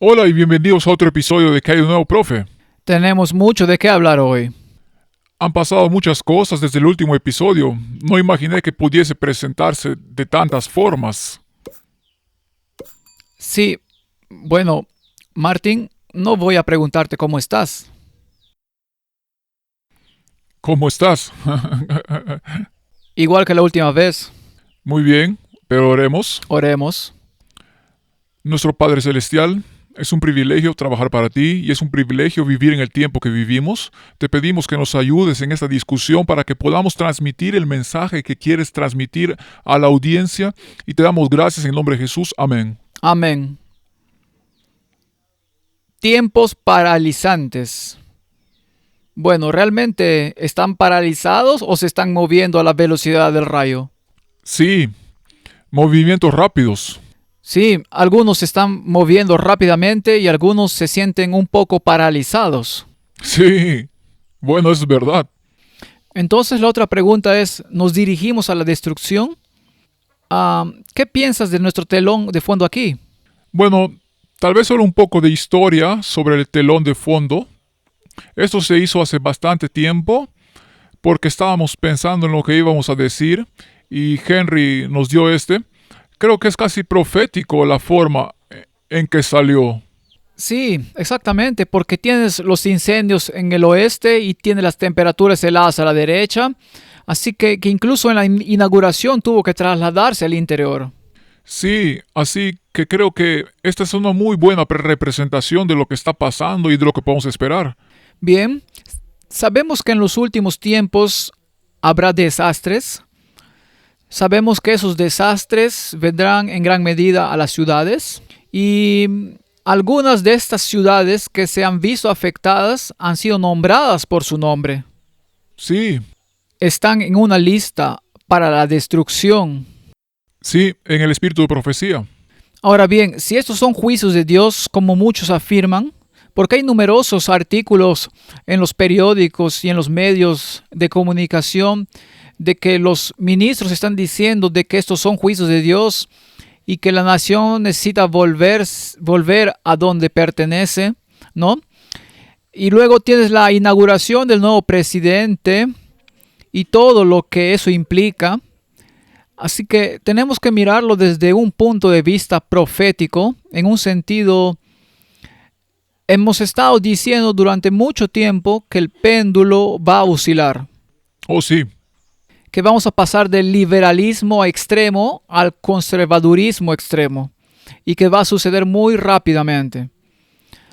Hola y bienvenidos a otro episodio de ¿Qué hay de nuevo, profe? Tenemos mucho de qué hablar hoy. Han pasado muchas cosas desde el último episodio. No imaginé que pudiese presentarse de tantas formas. Sí, bueno, Martín, no voy a preguntarte cómo estás. ¿Cómo estás? Igual que la última vez, Muy bien, pero oremos. oremos. Nuestro Padre Celestial, es un privilegio trabajar para ti y es un privilegio vivir en el tiempo que vivimos. Te pedimos que nos ayudes en esta discusión para que podamos transmitir el mensaje que quieres transmitir a la audiencia y te damos gracias en nombre de Jesús. Amén. Amén. Tiempos paralizantes. Bueno, ¿realmente están paralizados o se están moviendo a la velocidad del rayo? Sí, movimientos rápidos. Sí, algunos se están moviendo rápidamente y algunos se sienten un poco paralizados. Sí, bueno, es verdad. Entonces la otra pregunta es, ¿nos dirigimos a la destrucción? ¿Qué piensas de nuestro telón de fondo aquí? Bueno, tal vez solo un poco de historia sobre el telón de fondo. Esto se hizo hace bastante tiempo porque estábamos pensando en lo que íbamos a decir y Henry nos dio este. Creo que es casi profético la forma en que salió. Sí, exactamente, porque tienes los incendios en el oeste y tienes las temperaturas heladas a la derecha, así que incluso en la inauguración tuvo que trasladarse al interior. Sí, así que creo que esta es una muy buena representación de lo que está pasando y de lo que podemos esperar. Bien, sabemos que en los últimos tiempos habrá desastres. Sabemos que esos desastres vendrán en gran medida a las ciudades y algunas de estas ciudades que se han visto afectadas han sido nombradas por su nombre. Sí, Están en una lista para la destrucción. sí, en el espíritu de profecía. Ahora bien, si estos son juicios de Dios, como muchos afirman, porque hay numerosos artículos en los periódicos y en los medios de comunicación de que los ministros están diciendo de que estos son juicios de Dios y que la nación necesita volver a donde pertenece, ¿no? Y luego tienes la inauguración del nuevo presidente y todo lo que eso implica. Así que tenemos que mirarlo desde un punto de vista profético, en un sentido, hemos estado diciendo durante mucho tiempo que el péndulo va a oscilar, Oh, sí, que vamos a pasar del liberalismo extremo al conservadurismo extremo y que va a suceder muy rápidamente.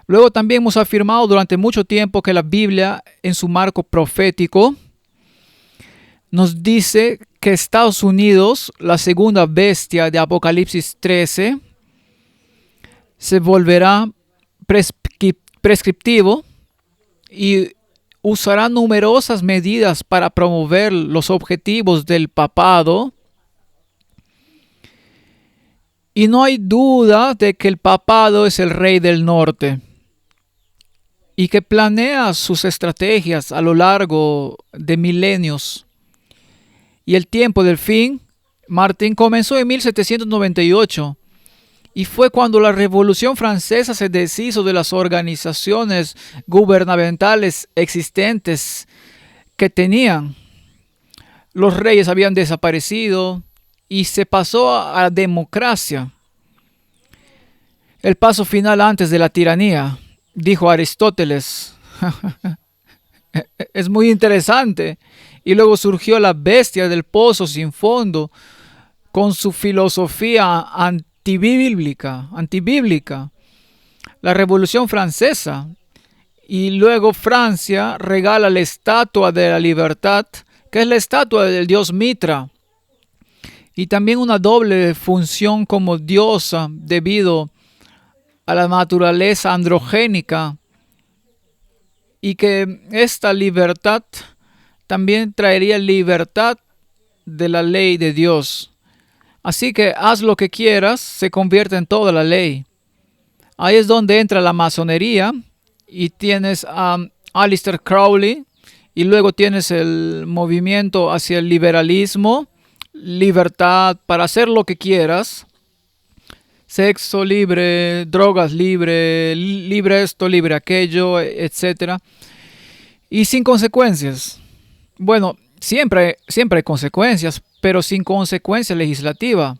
Luego también hemos afirmado durante mucho tiempo que la Biblia, en su marco profético, nos dice que Estados Unidos, la segunda bestia de Apocalipsis 13, se volverá prescriptivo y usará numerosas medidas para promover los objetivos del papado. Y no hay duda de que el papado es el rey del norte y que planea sus estrategias a lo largo de milenios. Y el tiempo del fin, Martín, comenzó en 1798 y fue cuando la Revolución Francesa se deshizo de las organizaciones gubernamentales existentes que tenían. Los reyes habían desaparecido y se pasó a la democracia. El paso final antes de la tiranía, dijo Aristóteles. Es muy interesante. Y luego surgió la bestia del pozo sin fondo con su filosofía antibíblica, la Revolución Francesa. Y luego Francia regala la estatua de la libertad, que es la estatua del dios Mitra. Y también una doble función como diosa debido a la naturaleza androgénica. Y que esta libertad también traería libertad de la ley de Dios. Así que haz lo que quieras, se convierte en toda la ley. Ahí es donde entra la masonería y tienes a Aleister Crowley y luego tienes el movimiento hacia el liberalismo, libertad para hacer lo que quieras, sexo libre, drogas libre, libre esto, libre aquello, etcétera, y sin consecuencias. Bueno, siempre hay consecuencias, pero sin consecuencia legislativa.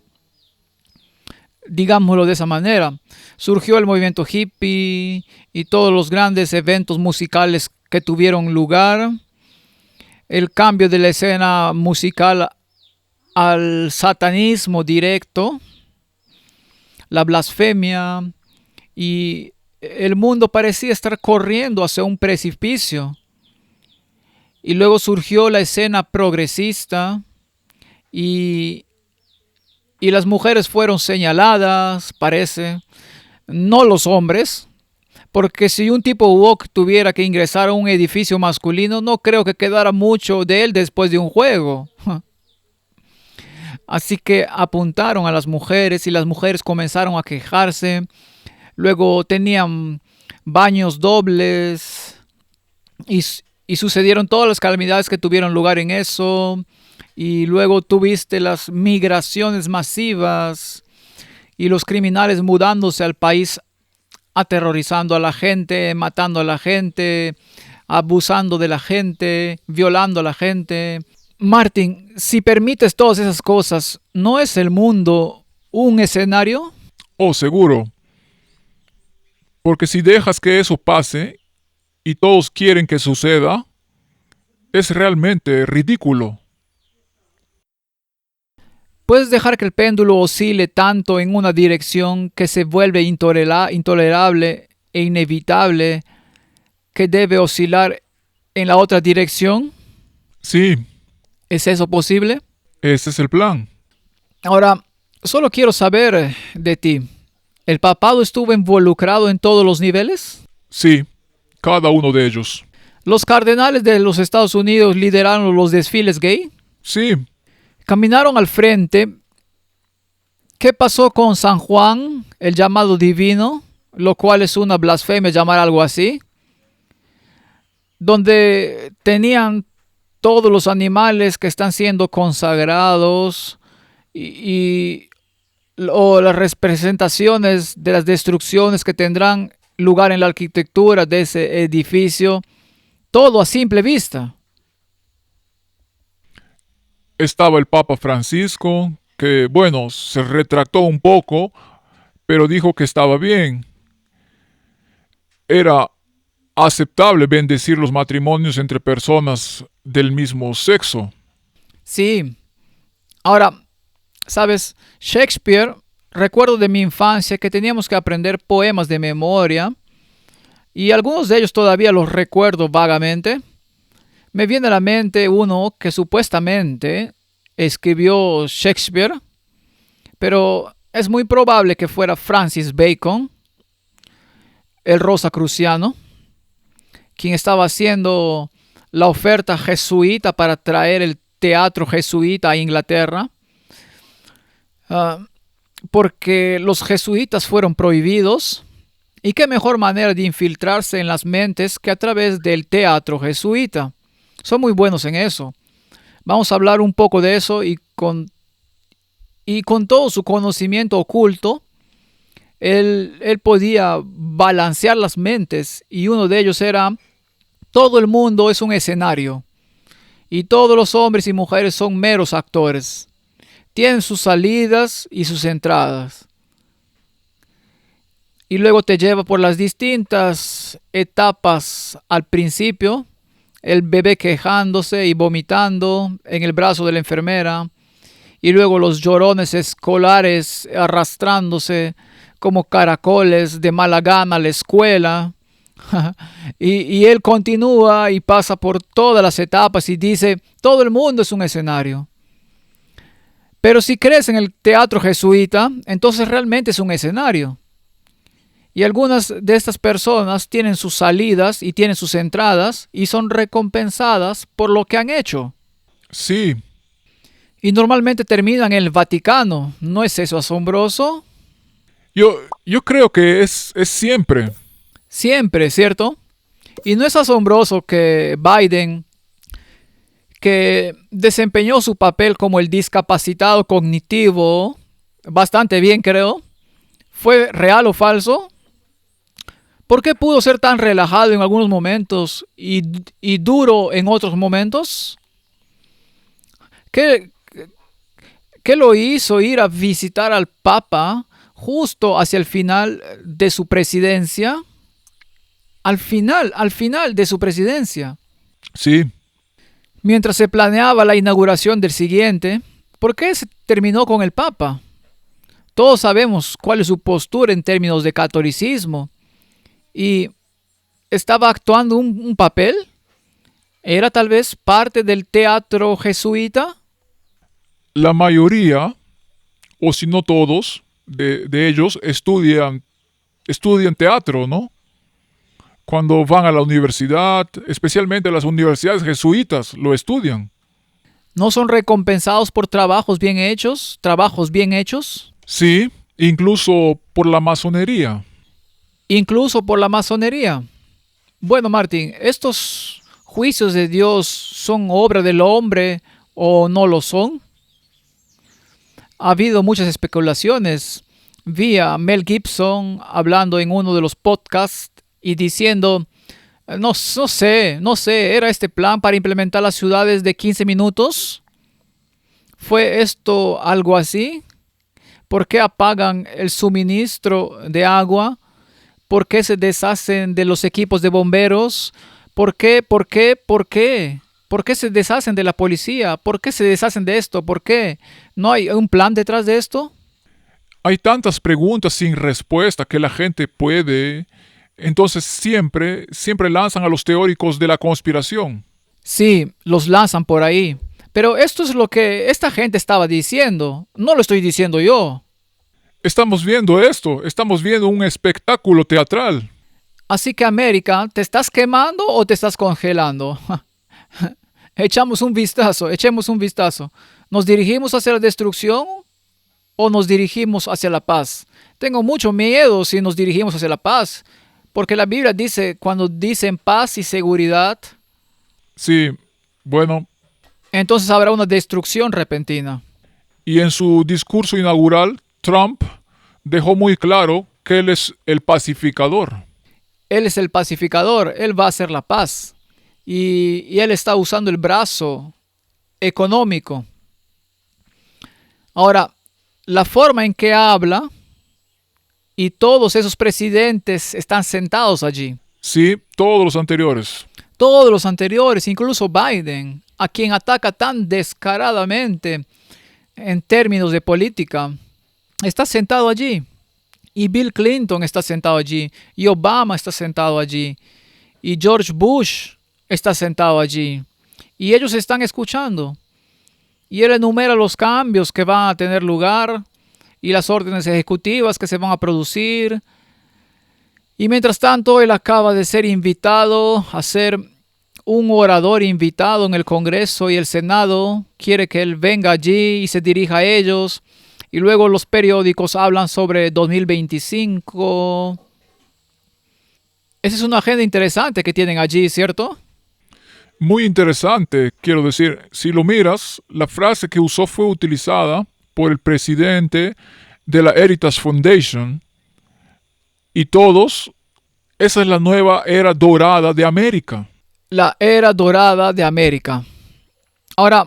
Digámoslo de esa manera. Surgió el movimiento hippie y todos los grandes eventos musicales que tuvieron lugar. El cambio de la escena musical al satanismo directo, la blasfemia, y el mundo parecía estar corriendo hacia un precipicio. Y luego surgió la escena progresista y, y las mujeres fueron señaladas, parece, no los hombres, porque si un tipo woke tuviera que ingresar a un edificio masculino, no creo que quedara mucho de él después de un juego. Así que apuntaron a las mujeres y las mujeres comenzaron a quejarse. Luego tenían baños dobles y sucedieron todas las calamidades que tuvieron lugar en eso. Y luego tuviste las migraciones masivas y los criminales mudándose al país, aterrorizando a la gente, matando a la gente, abusando de la gente, violando a la gente. Martin, si permites todas esas cosas, ¿no es el mundo un escenario? Oh, seguro. Porque si dejas que eso pase y todos quieren que suceda, es realmente ridículo. Puedes dejar que el péndulo oscile tanto en una dirección que se vuelve intolerable e inevitable que debe oscilar en la otra dirección. Sí, ¿Es eso posible? ese es el plan. Ahora, solo quiero saber de ti. ¿El papado estuvo involucrado en todos los niveles? Sí, cada uno de ellos. ¿Los cardenales de los Estados Unidos lideraron los desfiles gay? Sí, Caminaron al frente. ¿Qué pasó con San Juan, el llamado divino? Lo cual es una blasfemia llamar algo así. Donde tenían todos los animales que están siendo consagrados o las representaciones de las destrucciones que tendrán lugar en la arquitectura de ese edificio. Todo a simple vista. estaba el Papa Francisco, que bueno, se retractó un poco, pero dijo que estaba bien. Era aceptable bendecir los matrimonios entre personas del mismo sexo. Sí. Ahora, ¿sabes? Shakespeare, recuerdo de mi infancia que teníamos que aprender poemas de memoria y algunos de ellos todavía los recuerdo vagamente. Me viene a la mente uno que supuestamente escribió Shakespeare, pero es muy probable que fuera Francis Bacon, el Rosacruciano, quien estaba haciendo la oferta jesuita para traer el teatro jesuita a Inglaterra, porque los jesuitas fueron prohibidos. ¿Y qué mejor manera de infiltrarse en las mentes que a través del teatro jesuita? Son muy buenos en eso. Vamos a hablar un poco de eso y con todo su conocimiento oculto, él podía balancear las mentes y uno de ellos era: todo el mundo es un escenario y todos los hombres y mujeres son meros actores. Tienen sus salidas y sus entradas. Y luego te lleva por las distintas etapas al principio. El bebé quejándose y vomitando en el brazo de la enfermera. Y luego los llorones escolares arrastrándose como caracoles de mala gana a la escuela. y él continúa y pasa por todas las etapas y dice: todo el mundo es un escenario. Pero si crees en el teatro jesuita, entonces realmente es un escenario. Y algunas de estas personas tienen sus salidas y tienen sus entradas y son recompensadas por lo que han hecho. Sí, Y normalmente terminan en el Vaticano. ¿No es eso asombroso? yo creo que es siempre. Siempre, ¿cierto? Y no es asombroso que Biden, que desempeñó su papel como el discapacitado cognitivo bastante bien, creo, ¿Fue real o falso? ¿Por qué pudo ser tan relajado en algunos momentos y duro en otros momentos? ¿Qué, ¿Qué lo hizo ir a visitar al Papa justo hacia el final de su presidencia? Al final de su presidencia. Sí, Mientras se planeaba la inauguración del siguiente, ¿por qué se terminó con el Papa? Todos sabemos cuál es su postura en términos de catolicismo. ¿Y estaba actuando un papel? ¿Era tal vez parte del teatro jesuita? la mayoría, o si no todos, de ellos estudian teatro, ¿no? Cuando van a la universidad, especialmente las universidades jesuitas, lo estudian. ¿No son recompensados por trabajos bien hechos? ¿Trabajos bien hechos? Sí, incluso por la masonería. Incluso por la masonería. Bueno, Martín, ¿estos juicios de Dios son obra del hombre o no lo son? Ha habido muchas especulaciones. Vi a Mel Gibson hablando en uno de los podcasts y diciendo, no sé, ¿era este plan para implementar las ciudades de 15 minutos? ¿Fue esto algo así? ¿Por qué apagan el suministro de agua? ¿Por qué se deshacen de los equipos de bomberos? ¿Por qué? ¿Por qué? ¿Por qué? ¿Por qué se deshacen de la policía? ¿Por qué se deshacen de esto? ¿Por qué? ¿No hay un plan detrás de esto? Hay tantas preguntas sin respuesta que la gente puede. Entonces siempre lanzan a los teóricos de la conspiración. Sí, los lanzan por ahí. Pero esto es lo que esta gente estaba diciendo. No lo estoy diciendo yo. Estamos viendo esto, estamos viendo un espectáculo teatral. Así que América, ¿te estás quemando o te estás congelando? Echemos un vistazo. ¿Nos dirigimos hacia la destrucción o nos dirigimos hacia la paz? Tengo mucho miedo si nos dirigimos hacia la paz, porque la Biblia dice, cuando dicen paz y seguridad, Sí, bueno, entonces habrá una destrucción repentina. y en su discurso inaugural, Trump dejó muy claro que él es el pacificador. Él es el pacificador, él va a hacer la paz. Y él está usando el brazo económico. Ahora, la forma en que habla y todos esos presidentes están sentados allí. Sí, todos los anteriores. Todos los anteriores, incluso Biden, a quien ataca tan descaradamente en términos de política, está sentado allí. Y Bill Clinton está sentado allí. Y Obama está sentado allí. Y George Bush está sentado allí. Y ellos están escuchando. Y él enumera los cambios que van a tener lugar y las órdenes ejecutivas que se van a producir. Y mientras tanto, él acaba de ser invitado a ser un orador invitado en el Congreso y el Senado. Quiere que él venga allí y se dirija a ellos. Y luego los periódicos hablan sobre 2025. Esa es una agenda interesante que tienen allí, ¿cierto? Muy interesante, quiero decir, si lo miras, la frase que usó fue utilizada por el presidente de la Heritage Foundation y todos, esa es la nueva era dorada de América. La era dorada de América. Ahora,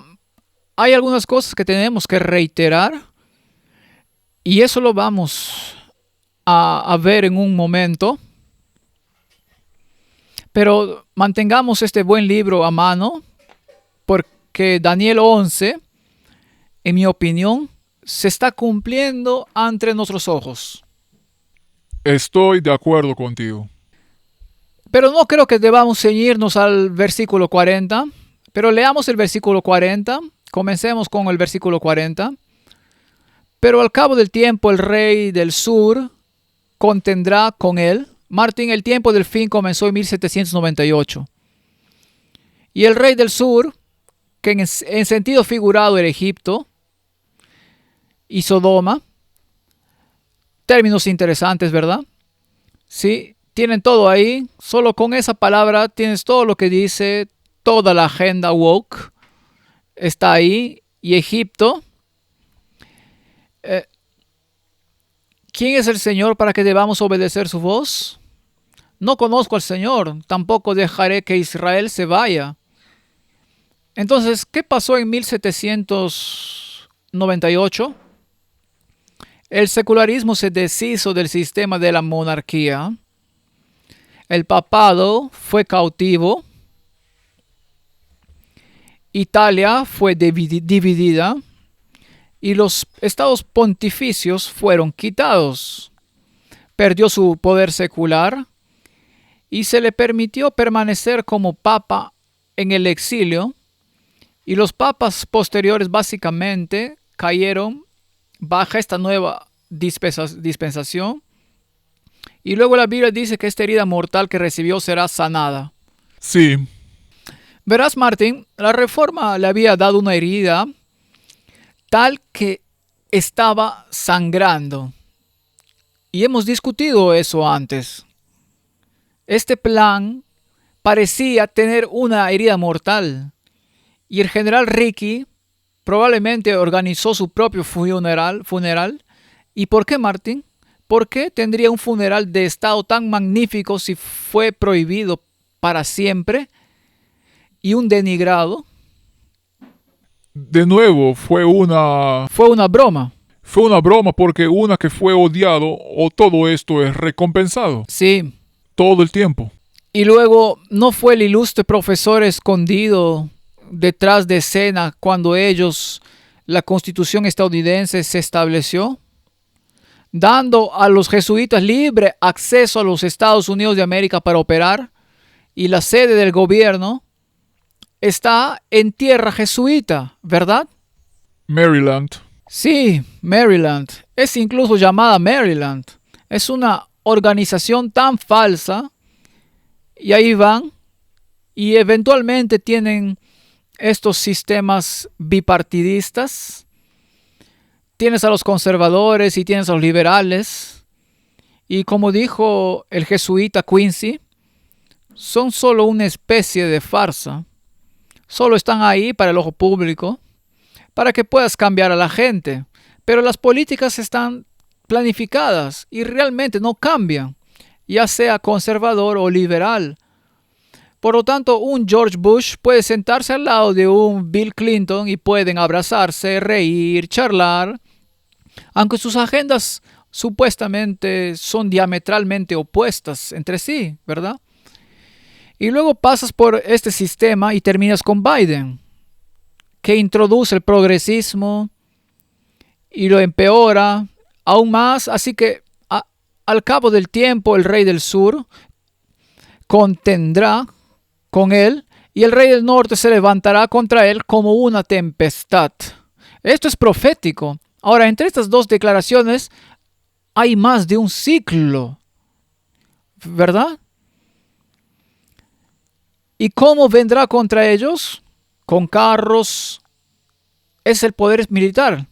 hay algunas cosas que tenemos que reiterar y eso lo vamos a ver en un momento. Pero mantengamos este buen libro a mano porque Daniel 11, en mi opinión, se está cumpliendo ante nuestros ojos. Estoy de acuerdo contigo. Pero no creo que debamos ceñirnos al versículo 40. Pero leamos el versículo 40. Comencemos con el versículo 40. Pero al cabo del tiempo el rey del sur contendrá con él. Martín, el tiempo del fin comenzó en 1798. Y el rey del sur, que en sentido figurado era Egipto y Sodoma, términos interesantes, ¿verdad? Sí, tienen todo ahí. Solo con esa palabra tienes todo lo que dice, toda la agenda woke está ahí. Y Egipto, ¿Quién es el Señor para que debamos obedecer su voz? No conozco al Señor, tampoco dejaré que Israel se vaya. Entonces, ¿qué pasó en 1798? El secularismo se deshizo del sistema de la monarquía. El papado fue cautivo. Italia fue dividida y los estados pontificios fueron quitados. Perdió su poder secular y se le permitió permanecer como papa en el exilio, y los papas posteriores básicamente cayeron bajo esta nueva dispensación, y luego la Biblia dice que esta herida mortal que recibió será sanada. Sí, Verás, Martín, la reforma le había dado una herida tal que estaba sangrando. Y hemos discutido eso antes. Este plan parecía tener una herida mortal. Y el general Ricky probablemente organizó su propio funeral. ¿Y por qué, Martín? ¿Por qué tendría un funeral de estado tan magnífico si fue prohibido para siempre? Y un denigrado. de nuevo fue una Broma. porque una que fue odiado o todo esto es recompensado Sí. todo el tiempo. Y luego, ¿no fue el ilustre profesor escondido detrás de escena cuando la Constitución estadounidense se estableció, dando a los jesuitas libre acceso a los Estados Unidos de América para operar? Y la sede del gobierno está en tierra jesuita, ¿verdad? Maryland. Sí, Maryland. Es incluso llamada Maryland. Es una organización tan falsa. Y ahí van. Y eventualmente tienen estos sistemas bipartidistas. Tienes a los conservadores y tienes a los liberales. Y como dijo el jesuita Quincy, son solo una especie de farsa. Solo están ahí para el ojo público, para que puedas cambiar a la gente. Pero las políticas están planificadas y realmente no cambian, ya sea conservador o liberal. Por lo tanto, un George Bush puede sentarse al lado de un Bill Clinton y pueden abrazarse, reír, charlar, aunque sus agendas supuestamente son diametralmente opuestas entre sí, ¿verdad? Y luego pasas por este sistema y terminas con Biden, que introduce el progresismo y lo empeora aún más. Así que al cabo del tiempo el rey del sur contendrá con él y el rey del norte se levantará contra él como una tempestad. Esto es profético. Ahora, entre estas dos declaraciones hay más de un ciclo, ¿verdad? ¿Y cómo vendrá contra ellos? Con carros. Es el poder militar.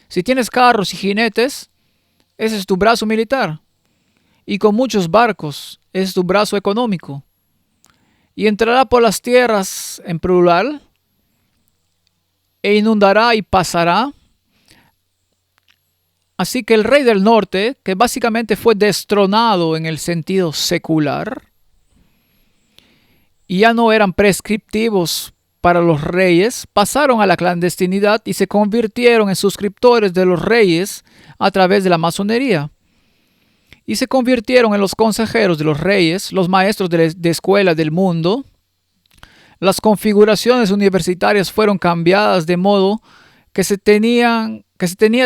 Si tienes carros y jinetes, ese es tu brazo militar. Y con muchos barcos, ese es tu brazo económico. Y entrará por las tierras en plural, e inundará y pasará. Así que el rey del norte, que básicamente fue destronado en el sentido secular, y ya no eran prescriptivos para los reyes, pasaron a la clandestinidad y se convirtieron en suscriptores de los reyes a través de la masonería. Y se convirtieron en los consejeros de los reyes, los maestros de escuela del mundo. Las configuraciones universitarias fueron cambiadas de modo que se tenía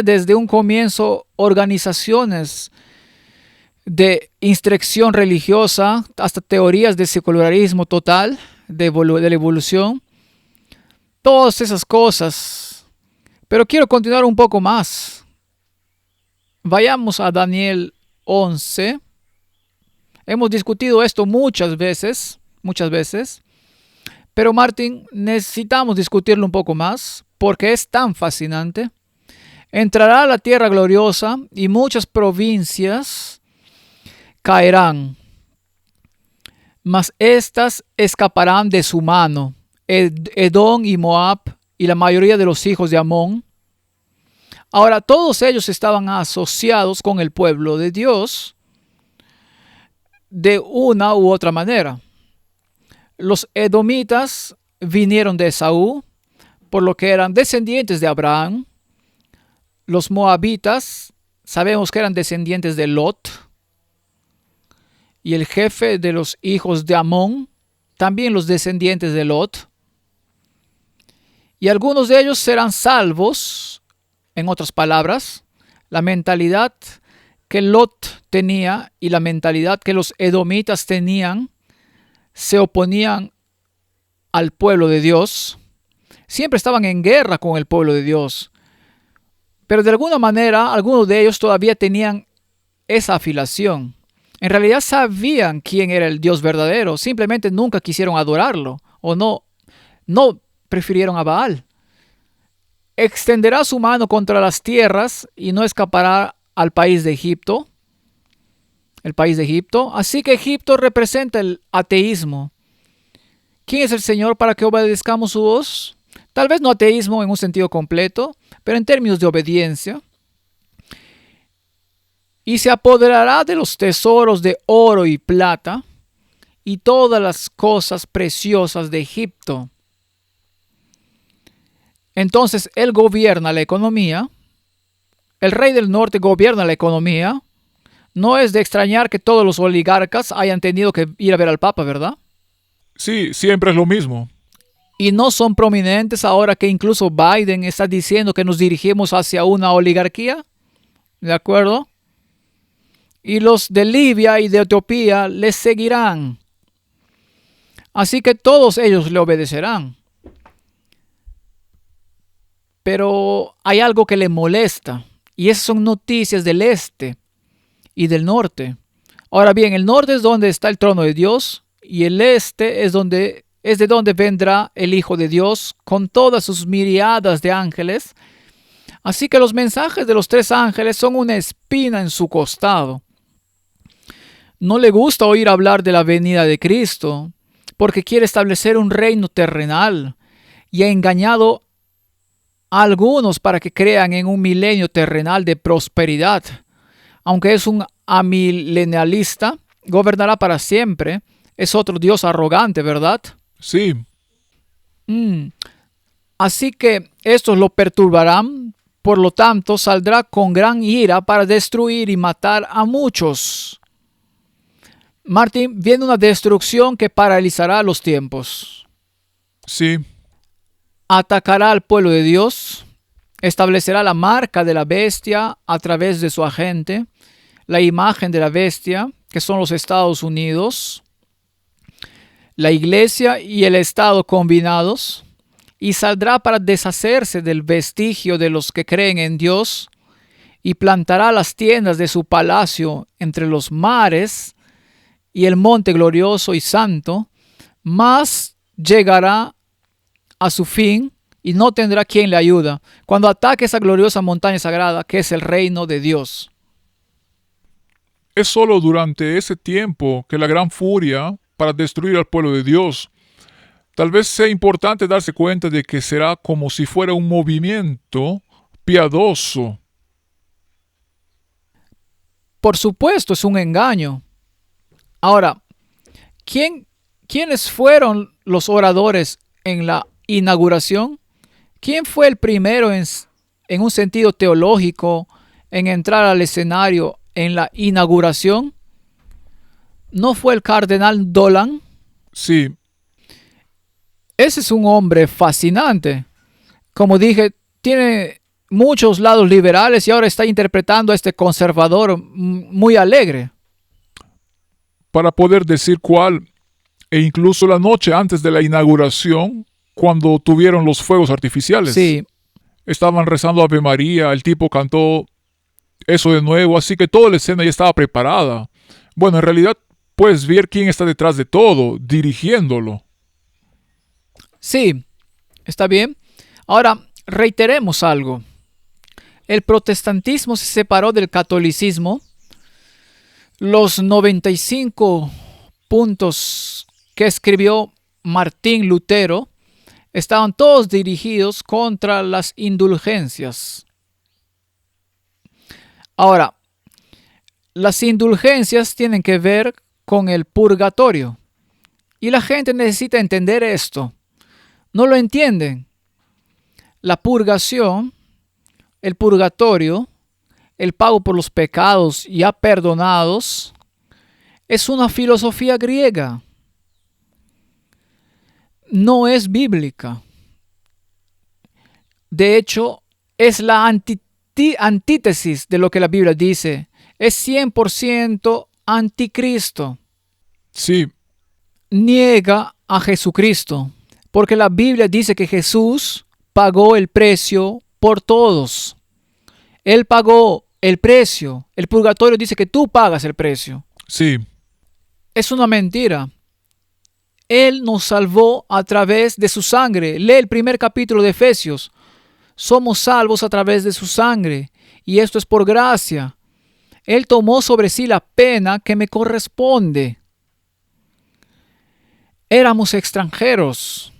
desde un comienzo organizaciones de instrucción religiosa hasta teorías de secularismo total, de la evolución, todas esas cosas. Pero quiero continuar un poco más. Vayamos a Daniel 11. Hemos discutido esto muchas veces, pero Martín, necesitamos discutirlo un poco más porque es tan fascinante. Entrará a la tierra gloriosa y muchas provincias caerán, mas éstas escaparán de su mano. Edom y Moab y la mayoría de los hijos de Amón. Ahora, todos ellos estaban asociados con el pueblo de Dios de una u otra manera. Los edomitas vinieron de Esaú, por lo que eran descendientes de Abraham. Los moabitas sabemos que eran descendientes de Lot. Y el jefe de los hijos de Amón, también los descendientes de Lot. Y algunos de ellos serán salvos. En otras palabras, la mentalidad que Lot tenía y la mentalidad que los edomitas tenían se oponían al pueblo de Dios. Siempre estaban en guerra con el pueblo de Dios. Pero de alguna manera, algunos de ellos todavía tenían esa afiliación. En realidad sabían quién era el Dios verdadero. Simplemente nunca quisieron adorarlo. O no prefirieron a Baal. Extenderá su mano contra las tierras y no escapará al país de Egipto. El país de Egipto. Así que Egipto representa el ateísmo. ¿Quién es el Señor para que obedezcamos su voz? Tal vez no ateísmo en un sentido completo, pero en términos de obediencia. Y se apoderará de los tesoros de oro y plata y todas las cosas preciosas de Egipto. Entonces él gobierna la economía. El rey del norte gobierna la economía. No es de extrañar que todos los oligarcas hayan tenido que ir a ver al Papa, ¿verdad? Sí, siempre es lo mismo. Y no son prominentes ahora que incluso Biden está diciendo que nos dirigimos hacia una oligarquía. ¿De acuerdo? Y los de Libia y de Etiopía les seguirán. Así que todos ellos le obedecerán. Pero hay algo que le molesta. Y esas son noticias del este y del norte. Ahora bien, el norte es donde está el trono de Dios. Y el este es de donde vendrá el Hijo de Dios con todas sus miriadas de ángeles. Así que los mensajes de los tres ángeles son una espina en su costado. No le gusta oír hablar de la venida de Cristo, porque quiere establecer un reino terrenal y ha engañado a algunos para que crean en un milenio terrenal de prosperidad. Aunque es un amilenialista, gobernará para siempre. Es otro Dios arrogante, ¿verdad? Sí. Así que estos lo perturbarán, por lo tanto saldrá con gran ira para destruir y matar a muchos. Martín, viene una destrucción que paralizará los tiempos. Sí. Atacará al pueblo de Dios, establecerá la marca de la bestia a través de su agente, la imagen de la bestia, que son los Estados Unidos, la iglesia y el Estado combinados, y saldrá para deshacerse del vestigio de los que creen en Dios, y plantará las tiendas de su palacio entre los mares y el monte glorioso y santo, mas llegará a su fin y no tendrá quien le ayuda cuando ataque esa gloriosa montaña sagrada que es el reino de Dios. Es solo durante ese tiempo que la gran furia para destruir al pueblo de Dios. Tal vez sea importante darse cuenta de que será como si fuera un movimiento piadoso. Por supuesto, es un engaño. Ahora, ¿quiénes fueron los oradores en la inauguración? ¿Quién fue el primero en un sentido teológico en entrar al escenario en la inauguración? ¿No fue el cardenal Dolan? Sí. Ese es un hombre fascinante. Como dije, tiene muchos lados liberales y ahora está interpretando a este conservador muy alegre. Para poder decir cuál, e incluso la noche antes de la inauguración, cuando tuvieron los fuegos artificiales. Sí. Estaban rezando Ave María, el tipo cantó eso de nuevo, así que toda la escena ya estaba preparada. Bueno, en realidad puedes ver quién está detrás de todo, dirigiéndolo. Sí, está bien. Ahora, reiteremos algo. El protestantismo se separó del catolicismo. Los 95 puntos que escribió Martín Lutero estaban todos dirigidos contra las indulgencias. Ahora, las indulgencias tienen que ver con el purgatorio. Y la gente necesita entender esto. No lo entienden. La purgación, el purgatorio, el pago por los pecados ya perdonados, es una filosofía griega. No es bíblica. De hecho, es la antítesis de lo que la Biblia dice. Es 100% anticristo. Sí, Niega a Jesucristo, porque la Biblia dice que Jesús pagó el precio por todos. Él pagó el precio. El purgatorio dice que tú pagas el precio. sí, Es una mentira. Él nos salvó a través de su sangre. Lee el primer capítulo de Efesios. Somos salvos a través de su sangre, y esto es por gracia. Él tomó sobre sí la pena que me corresponde. Éramos extranjeros.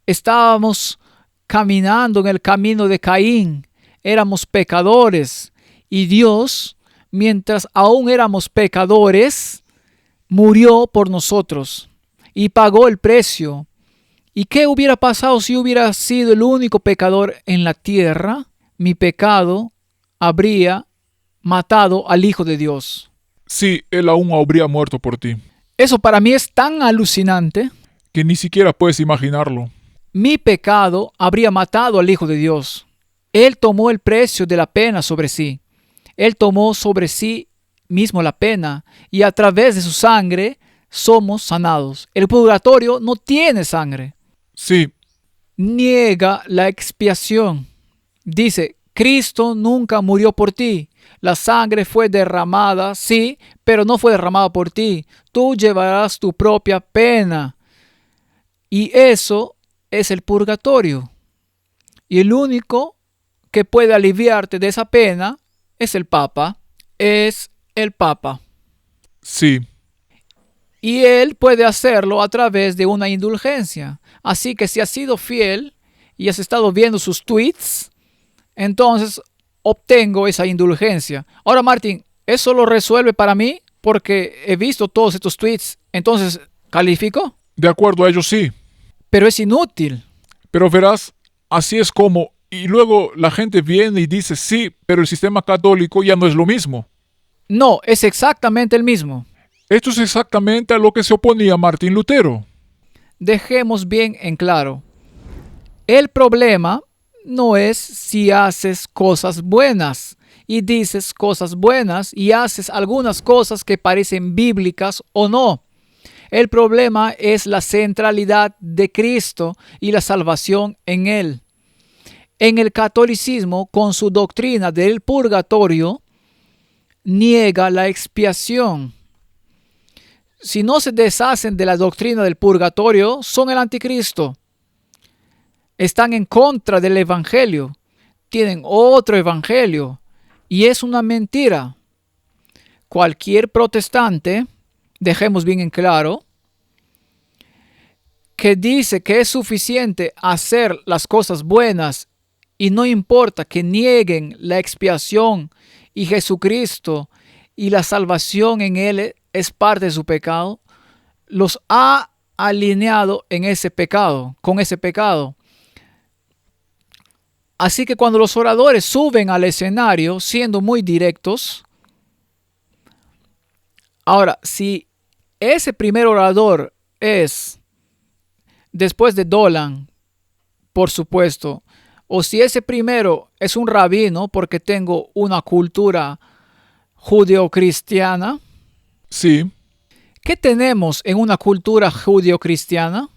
Estábamos caminando en el camino de Caín. Éramos pecadores. Y Dios, mientras aún éramos pecadores, murió por nosotros y pagó el precio. ¿Y qué hubiera pasado si hubiera sido el único pecador en la tierra? Mi pecado habría matado al Hijo de Dios. sí, Él aún habría muerto por ti, Eso para mí es tan alucinante. que ni siquiera puedes imaginarlo. Mi pecado habría matado al Hijo de Dios. Él tomó el precio de la pena sobre sí. Él tomó sobre sí mismo la pena, y a través de su sangre somos sanados. El purgatorio no tiene sangre. Sí, Niega la expiación. Dice, Cristo nunca murió por ti. La sangre fue derramada, sí, pero no fue derramada por ti. Tú llevarás tu propia pena. Y eso es el purgatorio. Y el único que puede aliviarte de esa pena es el Papa. Es el Papa. sí, Y él puede hacerlo a través de una indulgencia. Así que si has sido fiel y has estado viendo sus tweets, entonces obtengo esa indulgencia. Ahora, Martín, ¿eso lo resuelve para mí? Porque he visto todos estos tweets. Entonces, ¿califico? de acuerdo a ello sí. Pero es inútil. Pero verás, así es como... Y luego la gente viene y dice, sí, pero el sistema católico ya no es lo mismo. No, es exactamente el mismo. Esto es exactamente a lo que se oponía Martín Lutero. Dejemos bien en claro. El problema no es si haces cosas buenas y dices cosas buenas y haces algunas cosas que parecen bíblicas o no. El problema es la centralidad de Cristo y la salvación en Él. En el catolicismo, con su doctrina del purgatorio, niega la expiación. Si no se deshacen de la doctrina del purgatorio, son el anticristo. Están en contra del evangelio. Tienen otro evangelio. Y es una mentira. Cualquier protestante, dejemos bien en claro, que dice que es suficiente hacer las cosas buenas y no importa que nieguen la expiación y Jesucristo y la salvación en Él es parte de su pecado, los ha alineado en ese pecado, con ese pecado. Así que cuando los oradores suben al escenario siendo muy directos, ahora, si ese primer orador es después de Dolan, por supuesto, o si ese primero es un rabino porque tengo una cultura judeocristiana, Sí, ¿qué tenemos en una cultura judeocristiana?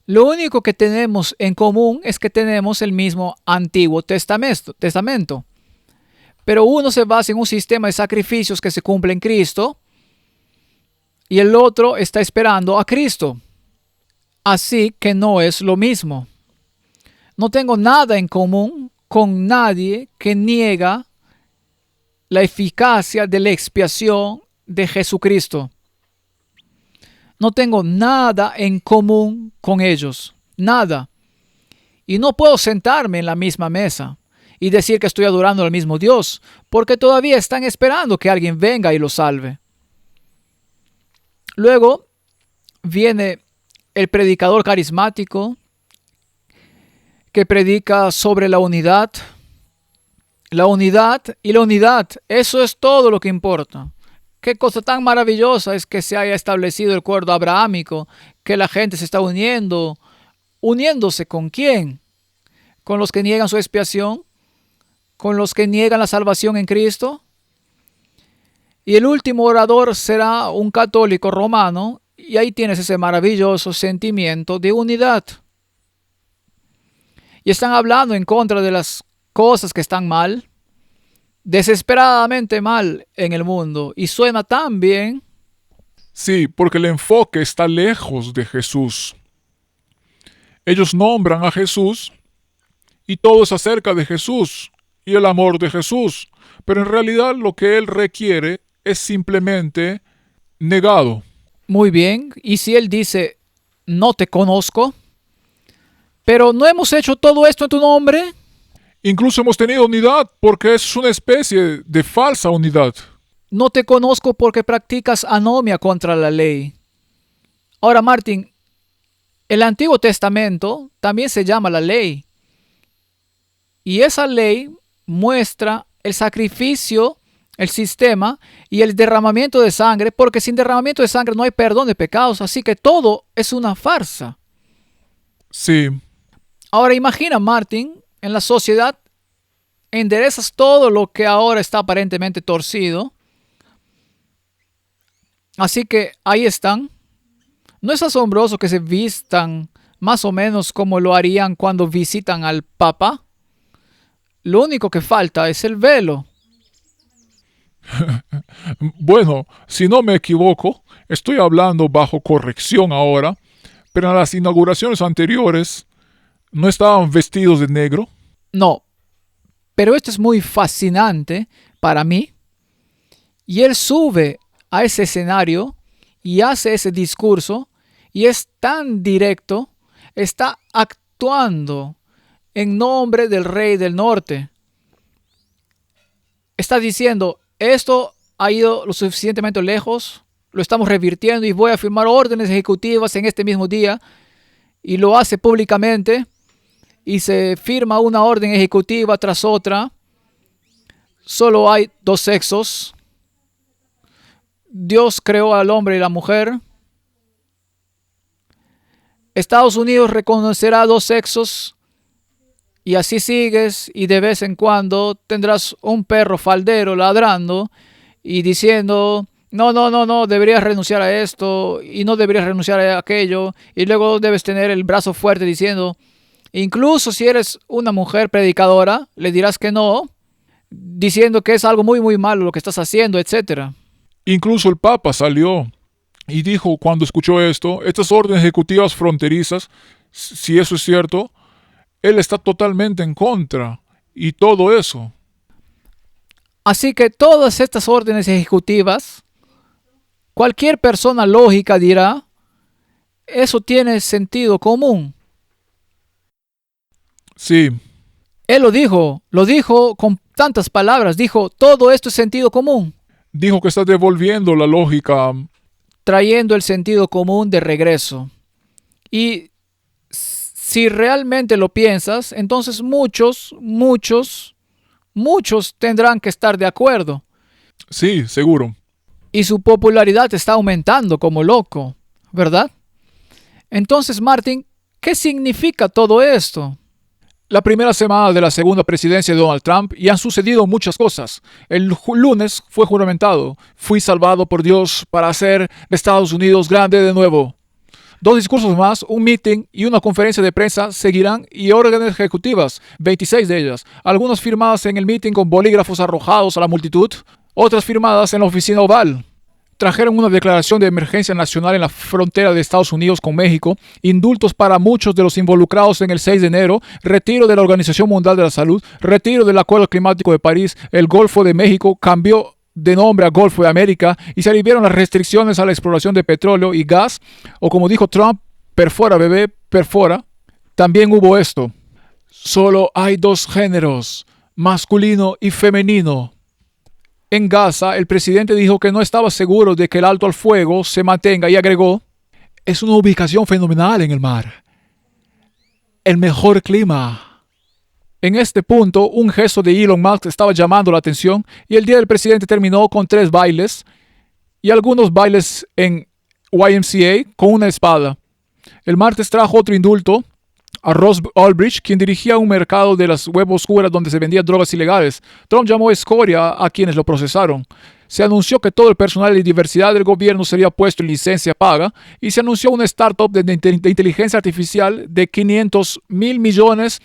Lo único que tenemos en común es que tenemos el mismo Antiguo Testamento. Pero uno se basa en un sistema de sacrificios que se cumple en Cristo y el otro está esperando a Cristo. Así que no es lo mismo. No tengo nada en común con nadie que niega la eficacia de la expiación de Jesucristo. No tengo nada en común con ellos. Nada. Y no puedo sentarme en la misma mesa. y decir que estoy adorando al mismo Dios, porque todavía están esperando que alguien venga y los salve. Luego viene el predicador carismático que predica sobre la unidad. La unidad y la unidad, eso es todo lo que importa. Qué cosa tan maravillosa es que se haya establecido el acuerdo abrahámico, que la gente se está uniendo. ¿Uniéndose con quién? ¿Con los que niegan su expiación? ¿Con los que niegan la salvación en Cristo? Y el último orador será un católico romano, y ahí tienes ese maravilloso sentimiento de unidad. Y están hablando en contra de las cosas que están mal, desesperadamente mal en el mundo, y suena tan bien. Sí, porque el enfoque está lejos de Jesús. Ellos nombran a Jesús y todo es acerca de Jesús y el amor de Jesús, pero en realidad lo que Él requiere es simplemente negado. Muy bien, y si Él dice, no te conozco, pero no hemos hecho todo esto en tu nombre. Incluso hemos tenido unidad porque es una especie de falsa unidad. No te conozco porque practicas anomia contra la ley. Ahora, Martín, el Antiguo Testamento también se llama la ley. Y esa ley muestra el sacrificio, el sistema y el derramamiento de sangre, porque sin derramamiento de sangre no hay perdón de pecados, así que todo es una farsa. Sí. Ahora imagina, Martín, en la sociedad enderezas todo lo que ahora está aparentemente torcido. Así que ahí están. ¿No es asombroso que se vistan más o menos como lo harían cuando visitan al Papa? Lo único que falta es el velo. Bueno, si no me equivoco, estoy hablando bajo corrección ahora, pero en las inauguraciones anteriores no estaban vestidos de negro. No, pero esto es muy fascinante para mí. Y él sube a ese escenario y hace ese discurso y es tan directo, está actuando en nombre del rey del norte. Está diciendo, esto ha ido lo suficientemente lejos, lo estamos revirtiendo y voy a firmar órdenes ejecutivas en este mismo día, y lo hace públicamente y se firma una orden ejecutiva tras otra. Solo hay dos sexos. Dios creó al hombre y la mujer. Estados Unidos reconocerá dos sexos. Y así sigues, y de vez en cuando tendrás un perro faldero ladrando y diciendo, no, deberías renunciar a esto y no deberías renunciar a aquello. Y luego debes tener el brazo fuerte diciendo, incluso si eres una mujer predicadora, le dirás que no, diciendo que es algo muy, muy malo lo que estás haciendo, etc. Incluso el Papa salió y dijo cuando escuchó esto, estas órdenes ejecutivas fronterizas, si eso es cierto, él está totalmente en contra y todo eso. Así que todas estas órdenes ejecutivas, cualquier persona lógica dirá, eso tiene sentido común. Sí. Él lo dijo con tantas palabras, dijo, todo esto es sentido común. Dijo que está devolviendo la lógica. Trayendo el sentido común de regreso. Y si realmente lo piensas, entonces muchos tendrán que estar de acuerdo. Sí, seguro. Y su popularidad está aumentando como loco, ¿verdad? Entonces, Martín, ¿qué significa todo esto? La primera semana de la segunda presidencia de Donald Trump y han sucedido muchas cosas. El lunes fue juramentado. Fui salvado por Dios para hacer de Estados Unidos grande de nuevo. 2 discursos más, un meeting y una conferencia de prensa seguirán y órdenes ejecutivas, 26 de ellas. Algunas firmadas en el meeting con bolígrafos arrojados a la multitud, otras firmadas en la oficina oval. Trajeron una declaración de emergencia nacional en la frontera de Estados Unidos con México, indultos para muchos de los involucrados en el 6 de enero, retiro de la Organización Mundial de la Salud, retiro del Acuerdo Climático de París, el Golfo de México cambió de nombre a Golfo de América y se aliviaron las restricciones a la exploración de petróleo y gas, o como dijo Trump, perfora bebé, perfora. También hubo esto. Solo hay 2 géneros, masculino y femenino. En Gaza, el presidente dijo que no estaba seguro de que el alto al fuego se mantenga y agregó: es una ubicación fenomenal en el mar. El mejor clima. En este punto, un gesto de Elon Musk estaba llamando la atención y el día del presidente terminó con 3 bailes y algunos bailes en YMCA con una espada. El martes trajo otro indulto a Ross Ulbricht, quien dirigía un mercado de las web oscuras donde se vendían drogas ilegales. Trump llamó escoria a quienes lo procesaron. Se anunció que todo el personal de diversidad del gobierno sería puesto en licencia paga y se anunció una startup de inteligencia artificial de 500 mil millones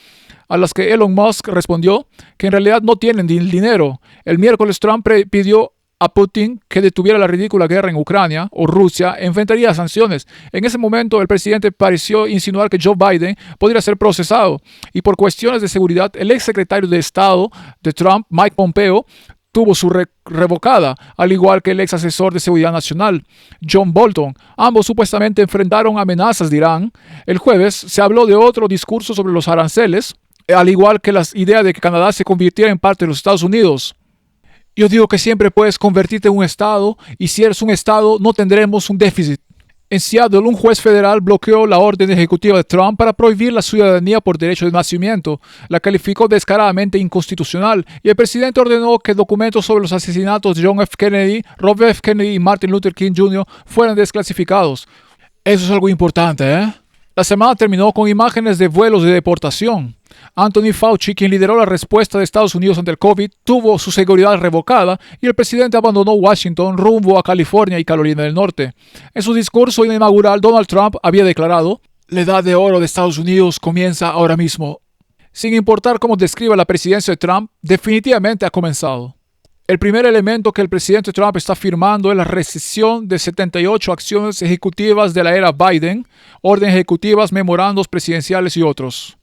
a las que Elon Musk respondió que en realidad no tienen dinero. El miércoles Trump pidió a Putin que detuviera la ridícula guerra en Ucrania o Rusia, enfrentaría sanciones. En ese momento el presidente pareció insinuar que Joe Biden podría ser procesado y por cuestiones de seguridad el ex secretario de Estado de Trump, Mike Pompeo, tuvo su revocada, al igual que el ex asesor de seguridad nacional, John Bolton. Ambos supuestamente enfrentaron amenazas de Irán. El jueves se habló de otro discurso sobre los aranceles, al igual que la idea de que Canadá se convirtiera en parte de los Estados Unidos. Yo digo que siempre puedes convertirte en un estado y si eres un estado no tendremos un déficit. En Seattle, un juez federal bloqueó la orden ejecutiva de Trump para prohibir la ciudadanía por derecho de nacimiento. La calificó descaradamente inconstitucional y el presidente ordenó que documentos sobre los asesinatos de John F. Kennedy, Robert F. Kennedy y Martin Luther King Jr. fueran desclasificados. Eso es algo importante, ¿eh? La semana terminó con imágenes de vuelos de deportación. Anthony Fauci, quien lideró la respuesta de Estados Unidos ante el COVID, tuvo su seguridad revocada y el presidente abandonó Washington rumbo a California y Carolina del Norte. En su discurso inaugural, Donald Trump había declarado: la edad de oro de Estados Unidos comienza ahora mismo. Sin importar cómo describa la presidencia de Trump, definitivamente ha comenzado. El primer elemento que el presidente Trump está firmando es la rescisión de 78 acciones ejecutivas de la era Biden, órdenes ejecutivas, memorandos presidenciales y otros.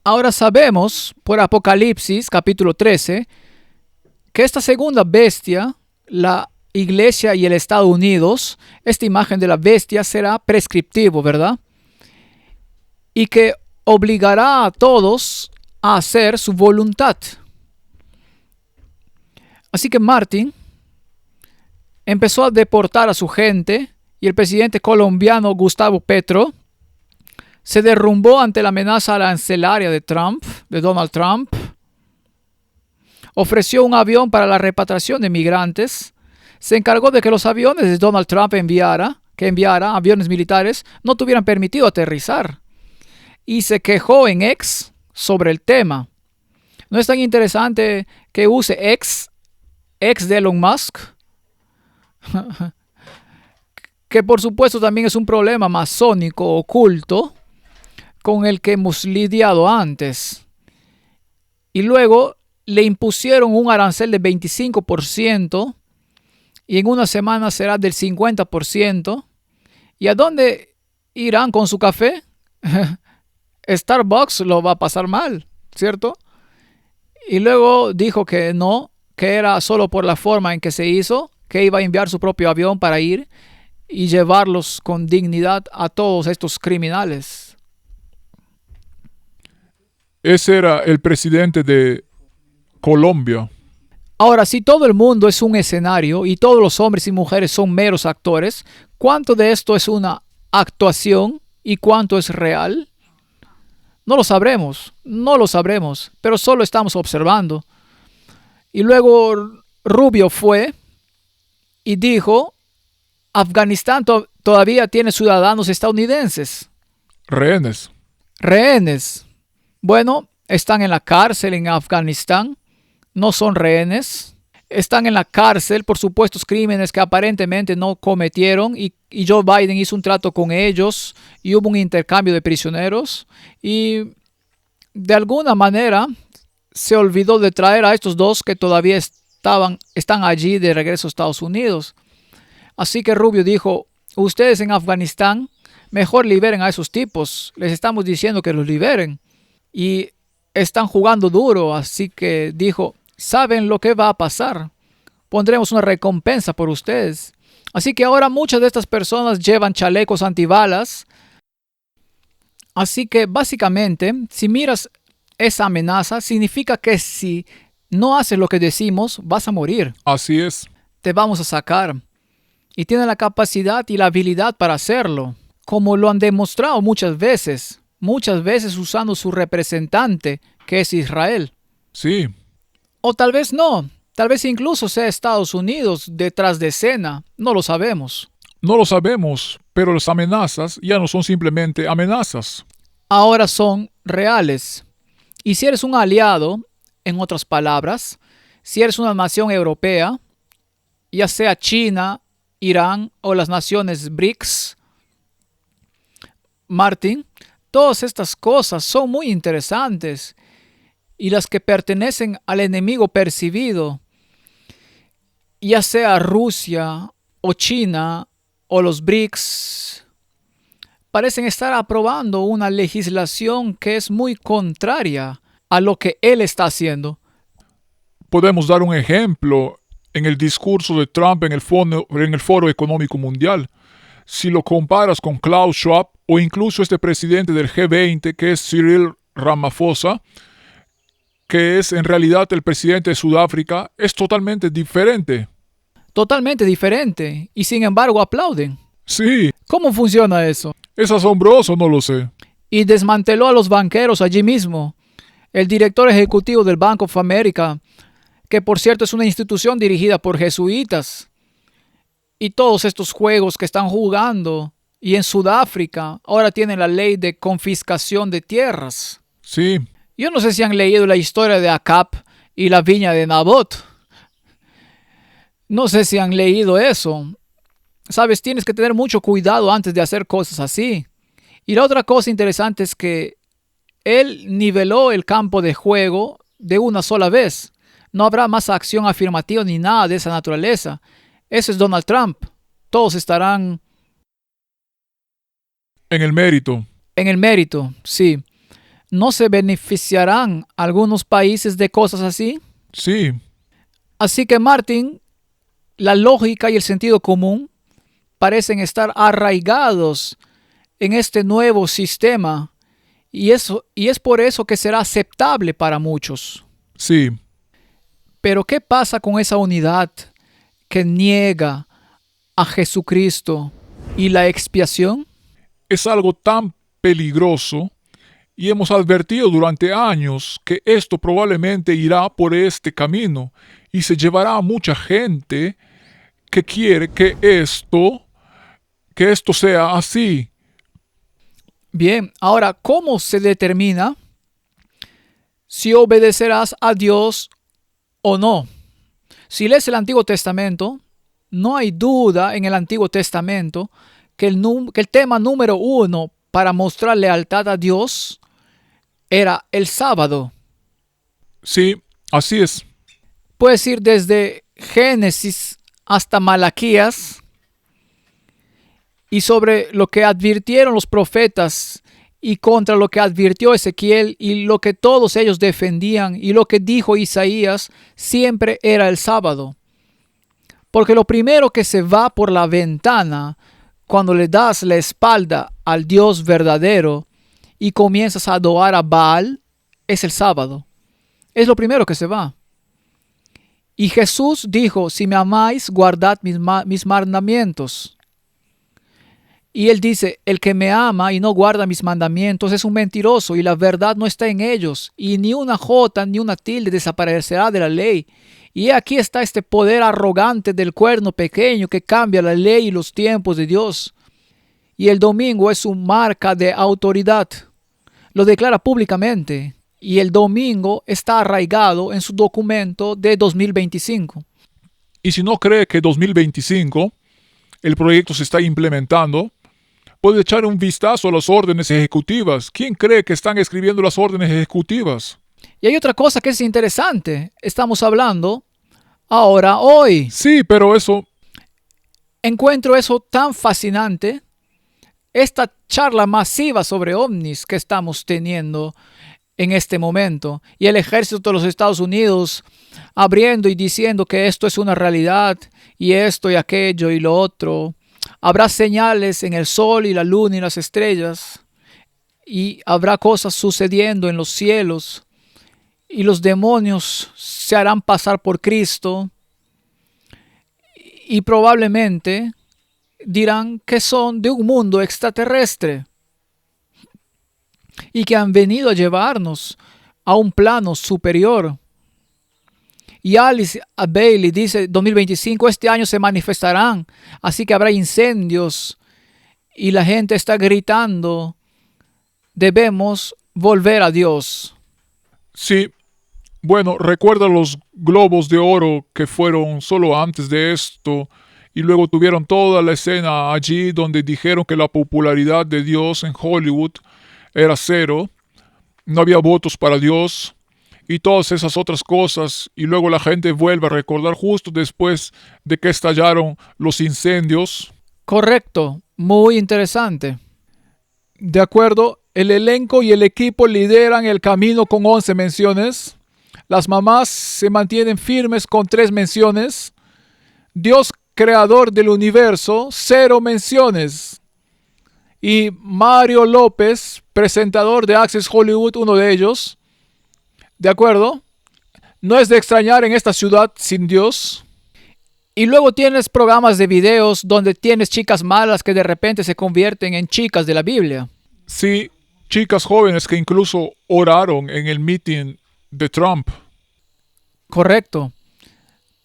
Ahora sabemos, por Apocalipsis capítulo 13, que esta segunda bestia, la Iglesia y el Estados Unidos, esta imagen de la bestia será prescriptivo, ¿verdad? Y que obligará a todos a hacer su voluntad. Así que Martin empezó a deportar a su gente y el presidente colombiano Gustavo Petro se derrumbó ante la amenaza arancelaria de Donald Trump. Ofreció un avión para la repatriación de migrantes. Se encargó de que los aviones de Donald Trump que enviara aviones militares no tuvieran permitido aterrizar. Y se quejó en X sobre el tema. ¿No es tan interesante que use X de Elon Musk? Que por supuesto también es un problema masónico oculto con el que hemos lidiado antes. Y luego le impusieron un arancel de 25% y en una semana será del 50%. ¿Y a dónde irán con su café? Starbucks lo va a pasar mal, ¿cierto? Y luego dijo que no, que era solo por la forma en que se hizo, que iba a enviar su propio avión para ir y llevarlos con dignidad a todos estos criminales. Ese era el presidente de Colombia. Ahora, si todo el mundo es un escenario y todos los hombres y mujeres son meros actores, ¿cuánto de esto es una actuación y cuánto es real? No lo sabremos, pero solo estamos observando. Y luego Rubio fue y dijo: Afganistán todavía tiene ciudadanos estadounidenses. Rehenes. Bueno, están en la cárcel en Afganistán. No son rehenes. Están en la cárcel por supuestos crímenes que aparentemente no cometieron y Joe Biden hizo un trato con ellos y hubo un intercambio de prisioneros y de alguna manera se olvidó de traer a estos dos que todavía están allí de regreso a Estados Unidos. Así que Rubio dijo: ustedes en Afganistán mejor liberen a esos tipos. Les estamos diciendo que los liberen. Y están jugando duro, así que dijo: ¿saben lo que va a pasar? Pondremos una recompensa por ustedes. Así que ahora muchas de estas personas llevan chalecos antibalas. Así que básicamente, si miras esa amenaza significa que si no haces lo que decimos, vas a morir. Así es. Te vamos a sacar. Y tienen la capacidad y la habilidad para hacerlo, como lo han demostrado muchas veces usando su representante, que es Israel. Sí, O tal vez no, tal vez incluso sea Estados Unidos detrás de escena, no lo sabemos. no lo sabemos, pero las amenazas ya no son simplemente amenazas. Ahora son reales. Y si eres un aliado, en otras palabras, si eres una nación europea, ya sea China, Irán o las naciones BRICS, Martin, todas estas cosas son muy interesantes y las que pertenecen al enemigo percibido, ya sea Rusia o China o los BRICS, parecen estar aprobando una legislación que es muy contraria a lo que él está haciendo. Podemos dar un ejemplo en el discurso de Trump en el Foro Económico Mundial. Si lo comparas con Klaus Schwab o incluso este presidente del G20, que es Cyril Ramaphosa, que es en realidad el presidente de Sudáfrica, es totalmente diferente. Totalmente diferente. Y sin embargo aplauden. Sí, ¿Cómo funciona eso? es asombroso, no lo sé. Y desmanteló a los banqueros allí mismo. El director ejecutivo del Bank of America, que por cierto es una institución dirigida por jesuitas. Y todos estos juegos que están jugando. Y en Sudáfrica ahora tienen la ley de confiscación de tierras. Sí, Yo no sé si han leído la historia de Acab y la viña de Nabot. No sé si han leído eso. Sabes, tienes que tener mucho cuidado antes de hacer cosas así. Y la otra cosa interesante es que él niveló el campo de juego de una sola vez. No habrá más acción afirmativa ni nada de esa naturaleza. Ese es Donald Trump. Todos estarán en el mérito. en el mérito, sí. ¿No se beneficiarán algunos países de cosas así? Sí, Así que, Martin, la lógica y el sentido común parecen estar arraigados en este nuevo sistema y es por eso que será aceptable para muchos. sí. Pero ¿qué pasa con esa unidad que niega a Jesucristo y la expiación? Es algo tan peligroso y hemos advertido durante años que esto probablemente irá por este camino y se llevará a mucha gente que quiere que esto sea así. Bien, ahora, ¿cómo se determina si obedecerás a Dios o no? Si lees el Antiguo Testamento, no hay duda en el Antiguo Testamento que el tema número uno para mostrar lealtad a Dios era el sábado. Sí, así es. Puedes ir desde Génesis hasta Malaquías y sobre lo que advirtieron los profetas y contra lo que advirtió Ezequiel y lo que todos ellos defendían y lo que dijo Isaías, siempre era el sábado. Porque lo primero que se va por la ventana cuando le das la espalda al Dios verdadero y comienzas a adorar a Baal es el sábado. Es lo primero que se va. Y Jesús dijo, si me amáis, guardad mis mandamientos. Y él dice, el que me ama y no guarda mis mandamientos es un mentiroso y la verdad no está en ellos. Y ni una jota ni una tilde desaparecerá de la ley. Y aquí está este poder arrogante del cuerno pequeño que cambia la ley y los tiempos de Dios. Y el domingo es su marca de autoridad. Lo declara públicamente. Y el domingo está arraigado en su documento de 2025. Y si no cree que 2025 el proyecto se está implementando, puede echar un vistazo a las órdenes ejecutivas. ¿Quién cree que están escribiendo las órdenes ejecutivas? Y hay otra cosa que es interesante. Estamos hablando ahora, hoy. Sí, pero eso... Encuentro eso tan fascinante. Esta charla masiva sobre ovnis que estamos teniendo en este momento. Y el ejército de los Estados Unidos abriendo y diciendo que esto es una realidad. Y esto y aquello y lo otro. Habrá señales en el sol y la luna y las estrellas. Y habrá cosas sucediendo en los cielos. y los demonios se harán pasar por Cristo y probablemente dirán que son de un mundo extraterrestre y que han venido a llevarnos a un plano superior. Y Alice Bailey dice, 2025, este año se manifestarán, así que habrá incendios y la gente está gritando, debemos volver a Dios. Sí, bueno, recuerda los globos de oro que fueron solo antes de esto y luego tuvieron toda la escena allí donde dijeron que la popularidad de Dios en Hollywood era cero, no había votos para Dios y todas esas otras cosas, y luego la gente vuelve a recordar justo después de que estallaron los incendios. Correcto, muy interesante. De acuerdo, el elenco y el equipo lideran el camino con 11 menciones. Las mamás se mantienen firmes con 3 menciones. Dios, creador del universo, 0 menciones. Y Mario López, presentador de Access Hollywood, uno de ellos. ¿De acuerdo? No es de extrañar en esta ciudad sin Dios. Y luego tienes programas de videos donde tienes chicas malas que de repente se convierten en chicas de la Biblia. Sí, chicas jóvenes que incluso oraron en el meeting de Trump. Correcto.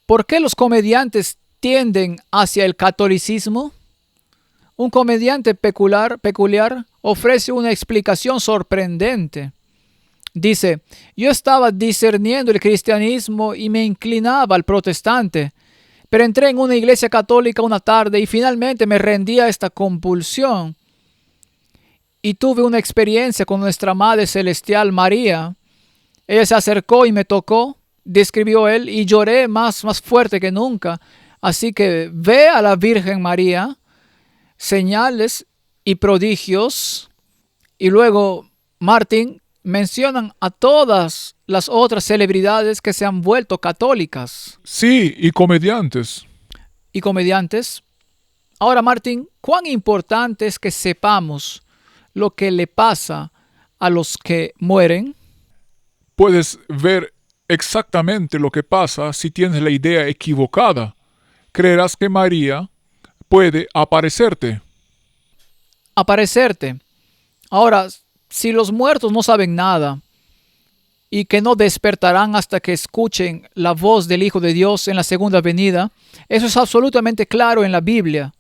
¿Por qué los comediantes tienden hacia el catolicismo? Un comediante peculiar ofrece una explicación sorprendente. Dice, yo estaba discerniendo el cristianismo y me inclinaba al protestante, pero entré en una iglesia católica una tarde y finalmente me rendí a esta compulsión. Y tuve una experiencia con nuestra Madre Celestial María. Ella se acercó y me tocó, describió él, y lloré más fuerte que nunca. Así que ve a la Virgen María, señales y prodigios, y luego Martin mencionan a todas las otras celebridades que se han vuelto católicas. Sí, y comediantes. Y comediantes. Ahora, Martin, ¿cuán importante es que sepamos lo que le pasa a los que mueren? Puedes ver exactamente lo que pasa si tienes la idea equivocada. Creerás que María puede aparecerte. Aparecerte. Ahora, si los muertos no saben nada y que no despertarán hasta que escuchen la voz del Hijo de Dios en la segunda venida, eso es absolutamente claro en la Biblia.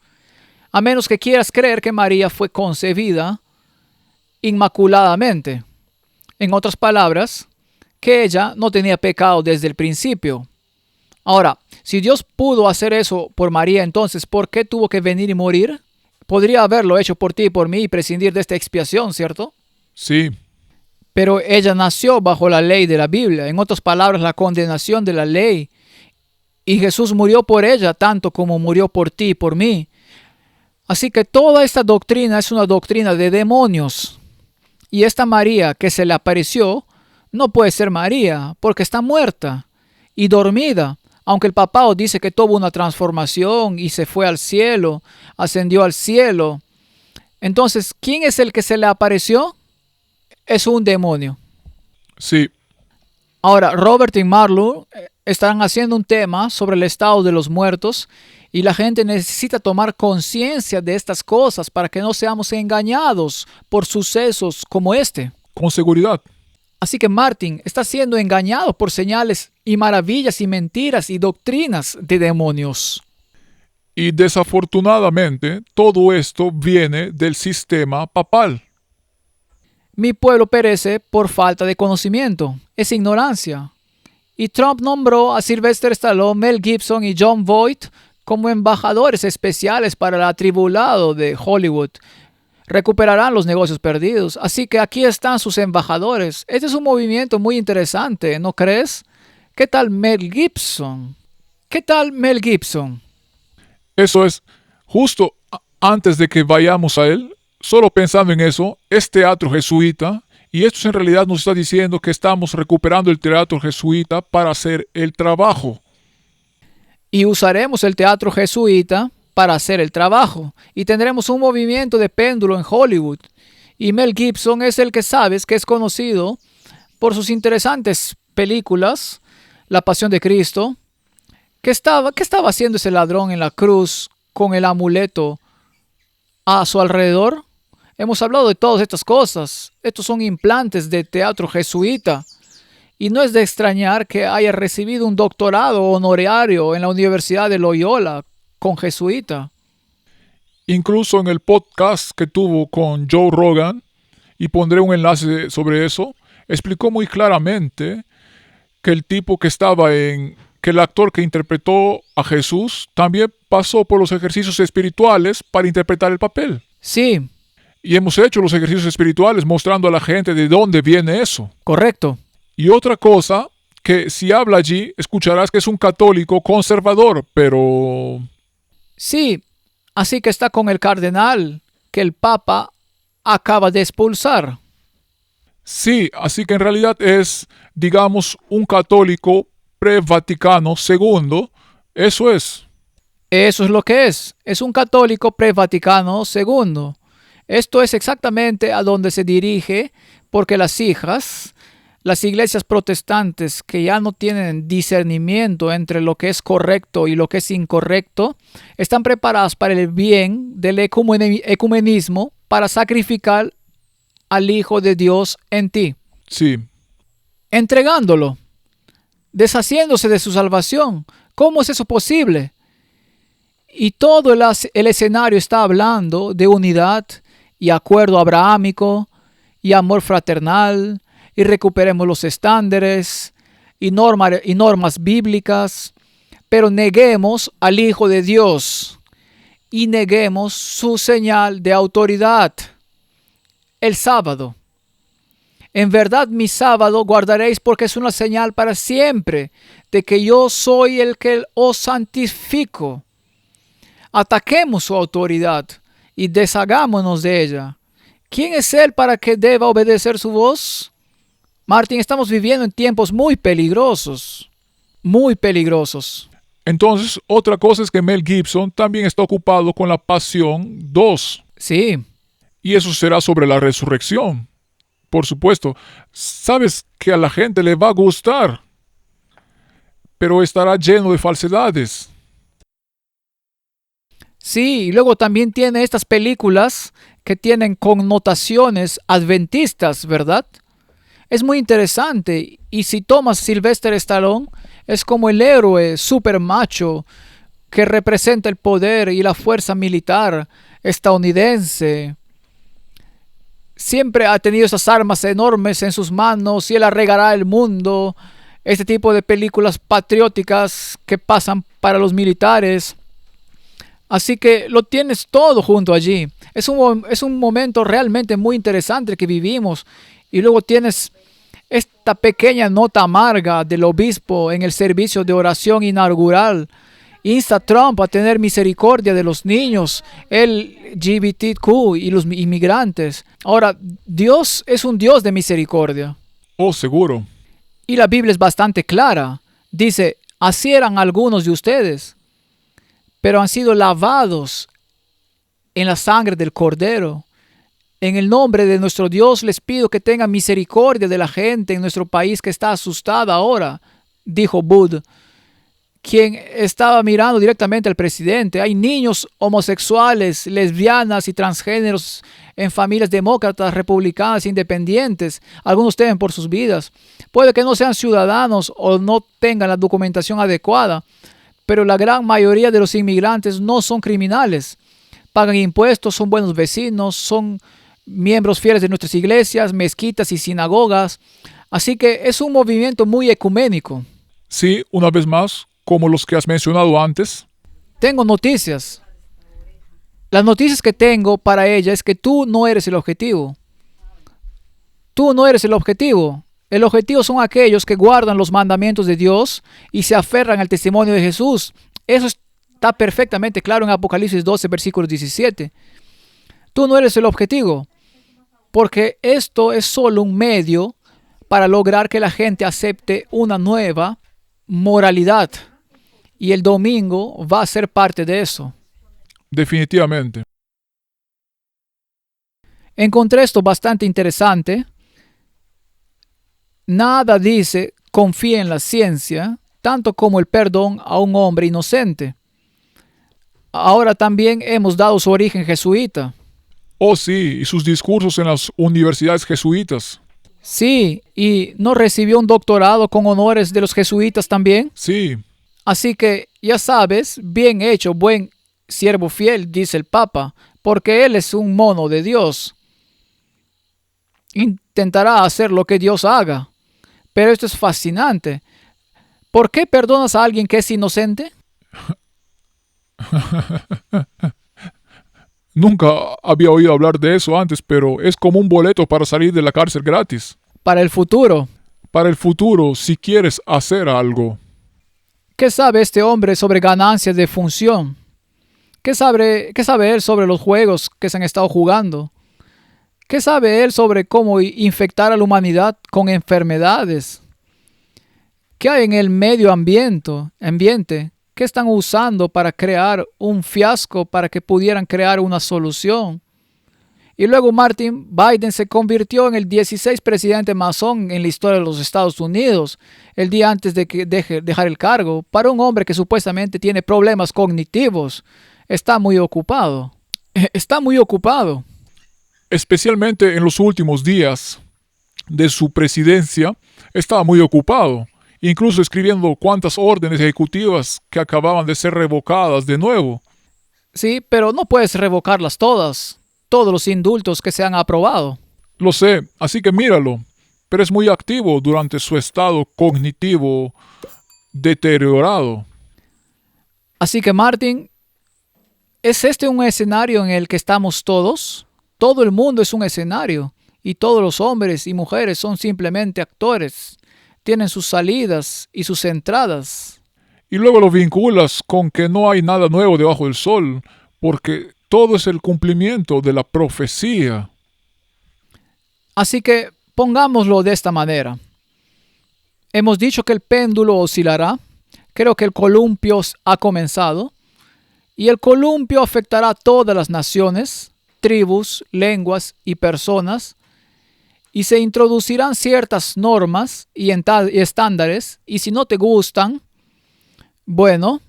A menos que quieras creer que María fue concebida inmaculadamente. En otras palabras, que ella no tenía pecado desde el principio. Ahora, si Dios pudo hacer eso por María, entonces, ¿por qué tuvo que venir y morir? Podría haberlo hecho por ti y por mí y prescindir de esta expiación, ¿cierto? Sí. Pero ella nació bajo la ley de la Biblia, en otras palabras, la condenación de la ley. Y Jesús murió por ella tanto como murió por ti y por mí. Así que toda esta doctrina es una doctrina de demonios. Y esta María que se le apareció no puede ser María porque está muerta y dormida. Aunque el papado dice que tuvo una transformación y se fue al cielo, ascendió al cielo. Entonces, ¿quién es el que se le apareció? Es un demonio. Sí. Ahora, Robert y Marlo están haciendo un tema sobre el estado de los muertos y la gente necesita tomar conciencia de estas cosas para que no seamos engañados por sucesos como este. Con seguridad. Así que Martin está siendo engañado por señales y maravillas y mentiras y doctrinas de demonios. Y desafortunadamente, todo esto viene del sistema papal. Mi pueblo perece por falta de conocimiento. Es ignorancia. Y Trump nombró a Sylvester Stallone, Mel Gibson y Jon Voight como embajadores especiales para el atribulado de Hollywood. Recuperarán los negocios perdidos. Así que aquí están sus embajadores. Este es un movimiento muy interesante, ¿no crees? ¿Qué tal Mel Gibson? ¿Qué tal Mel Gibson? Eso es, justo antes de que vayamos a él, solo pensando en eso, es teatro jesuita, y esto en realidad nos está diciendo que estamos recuperando el teatro jesuita para hacer el trabajo. Y usaremos el teatro jesuita para hacer el trabajo. Y tendremos un movimiento de péndulo en Hollywood. Y Mel Gibson es el que sabes que es conocido por sus interesantes películas, La Pasión de Cristo, ¿qué estaba haciendo ese ladrón en la cruz con el amuleto a su alrededor? Hemos hablado de todas estas cosas. Estos son implantes de teatro jesuita. Y no es de extrañar que haya recibido un doctorado honorario en la Universidad de Loyola con jesuita. Incluso en el podcast que tuvo con Joe Rogan, y pondré un enlace sobre eso, explicó muy claramente que que el actor que interpretó a Jesús también pasó por los ejercicios espirituales para interpretar el papel. Sí, Y hemos hecho los ejercicios espirituales mostrando a la gente de dónde viene eso. correcto. Y otra cosa, que si habla allí, escucharás que es un católico conservador, pero... Sí, así que está con el cardenal que el Papa acaba de expulsar. Sí, así que en realidad es, digamos, un católico pre-Vaticano II. Eso es. Eso es lo que es. Es un católico pre-Vaticano II. Esto es exactamente a donde se dirige porque las iglesias protestantes que ya no tienen discernimiento entre lo que es correcto y lo que es incorrecto, están preparadas para el bien del ecumenismo para sacrificar al Hijo de Dios en ti, Sí. entregándolo, deshaciéndose de su salvación. ¿Cómo es eso posible? Y todo el escenario está hablando de unidad y acuerdo abrahámico y amor fraternal y recuperemos los estándares y normas bíblicas, pero neguemos al Hijo de Dios y neguemos su señal de autoridad, el sábado. En verdad mi sábado guardaréis porque es una señal para siempre de que yo soy el que os santifico. Ataquemos su autoridad y deshagámonos de ella. ¿Quién es él para que deba obedecer su voz? Martín, estamos viviendo en tiempos muy peligrosos. Muy peligrosos. Entonces, otra cosa es que Mel Gibson también está ocupado con La Pasión 2. Sí, Y eso será sobre la resurrección. Por supuesto, sabes que a la gente le va a gustar, pero estará lleno de falsedades. sí, y luego también tiene estas películas que tienen connotaciones adventistas, ¿verdad? Es muy interesante. Y si tomas Sylvester Stallone, es como el héroe super macho que representa el poder y la fuerza militar estadounidense. Siempre ha tenido esas armas enormes en sus manos y él arreglará el mundo. Este tipo de películas patrióticas que pasan para los militares. Así que lo tienes todo junto allí. Es un momento realmente muy interesante que vivimos. Y luego tienes esta pequeña nota amarga del obispo en el servicio de oración inaugural. Insta a Trump a tener misericordia de los niños, LGBTQ y los inmigrantes. Ahora, Dios es un Dios de misericordia. Oh, seguro. Y la Biblia es bastante clara. Dice, así eran algunos de ustedes, pero han sido lavados en la sangre del Cordero. En el nombre de nuestro Dios les pido que tengan misericordia de la gente en nuestro país que está asustada ahora, dijo Bud, quien estaba mirando directamente al presidente. Hay niños homosexuales, lesbianas y transgéneros en familias demócratas, republicanas, independientes. Algunos temen por sus vidas. Puede que no sean ciudadanos o no tengan la documentación adecuada, pero la gran mayoría de los inmigrantes no son criminales. Pagan impuestos, son buenos vecinos, son miembros fieles de nuestras iglesias, mezquitas y sinagogas. Así que es un movimiento muy ecuménico. Sí, una vez más, como los que has mencionado antes. Tengo noticias. Las noticias que tengo para ella es que tú no eres el objetivo. Tú no eres el objetivo. El objetivo son aquellos que guardan los mandamientos de Dios y se aferran al testimonio de Jesús. Eso está perfectamente claro en Apocalipsis 12, versículo 17. Tú no eres el objetivo, porque esto es solo un medio para lograr que la gente acepte una nueva moralidad. Y el domingo va a ser parte de eso. Definitivamente. Encontré esto bastante interesante. Nada dice confía en la ciencia, tanto como el perdón a un hombre inocente. Ahora también hemos dado su origen jesuita. Oh sí, y sus discursos en las universidades jesuitas. Sí, y ¿no recibió un doctorado con honores de los jesuitas también? Sí, Así que, ya sabes, bien hecho, buen siervo fiel, dice el Papa, porque él es un mono de Dios. Intentará hacer lo que Dios haga. Pero esto es fascinante. ¿Por qué perdonas a alguien que es inocente? nunca había oído hablar de eso antes, pero es como un boleto para salir de la cárcel gratis. Para el futuro. Para el futuro, si quieres hacer algo. ¿Qué sabe este hombre sobre ganancias de función? ¿Qué sabe él sobre los juegos que se han estado jugando? ¿Qué sabe él sobre cómo infectar a la humanidad con enfermedades? ¿Qué hay en el medio ambiente? ¿Qué están usando para crear un fiasco para que pudieran crear una solución? Y luego Martin Biden se convirtió en el 16 presidente masón en la historia de los Estados Unidos, el día antes de que dejar el cargo, para un hombre que supuestamente tiene problemas cognitivos. Está muy ocupado. Está muy ocupado. Especialmente en los últimos días de su presidencia, estaba muy ocupado, incluso escribiendo cuantas órdenes ejecutivas que acababan de ser revocadas de nuevo. Sí, pero no puedes revocarlas todas. Todos los indultos que se han aprobado. Lo sé, así que míralo, pero es muy activo durante su estado cognitivo deteriorado. Así que Martin, ¿es este un escenario en el que estamos todos? Todo el mundo es un escenario y todos los hombres y mujeres son simplemente actores. Tienen sus salidas y sus entradas. Y luego lo vinculas con que no hay nada nuevo debajo del sol, porque todo es el cumplimiento de la profecía. Así que pongámoslo de esta manera. Hemos dicho que el péndulo oscilará. Creo que el columpio ha comenzado. Y el columpio afectará a todas las naciones, tribus, lenguas y personas. Y se introducirán ciertas normas y estándares. Y si no te gustan, bueno,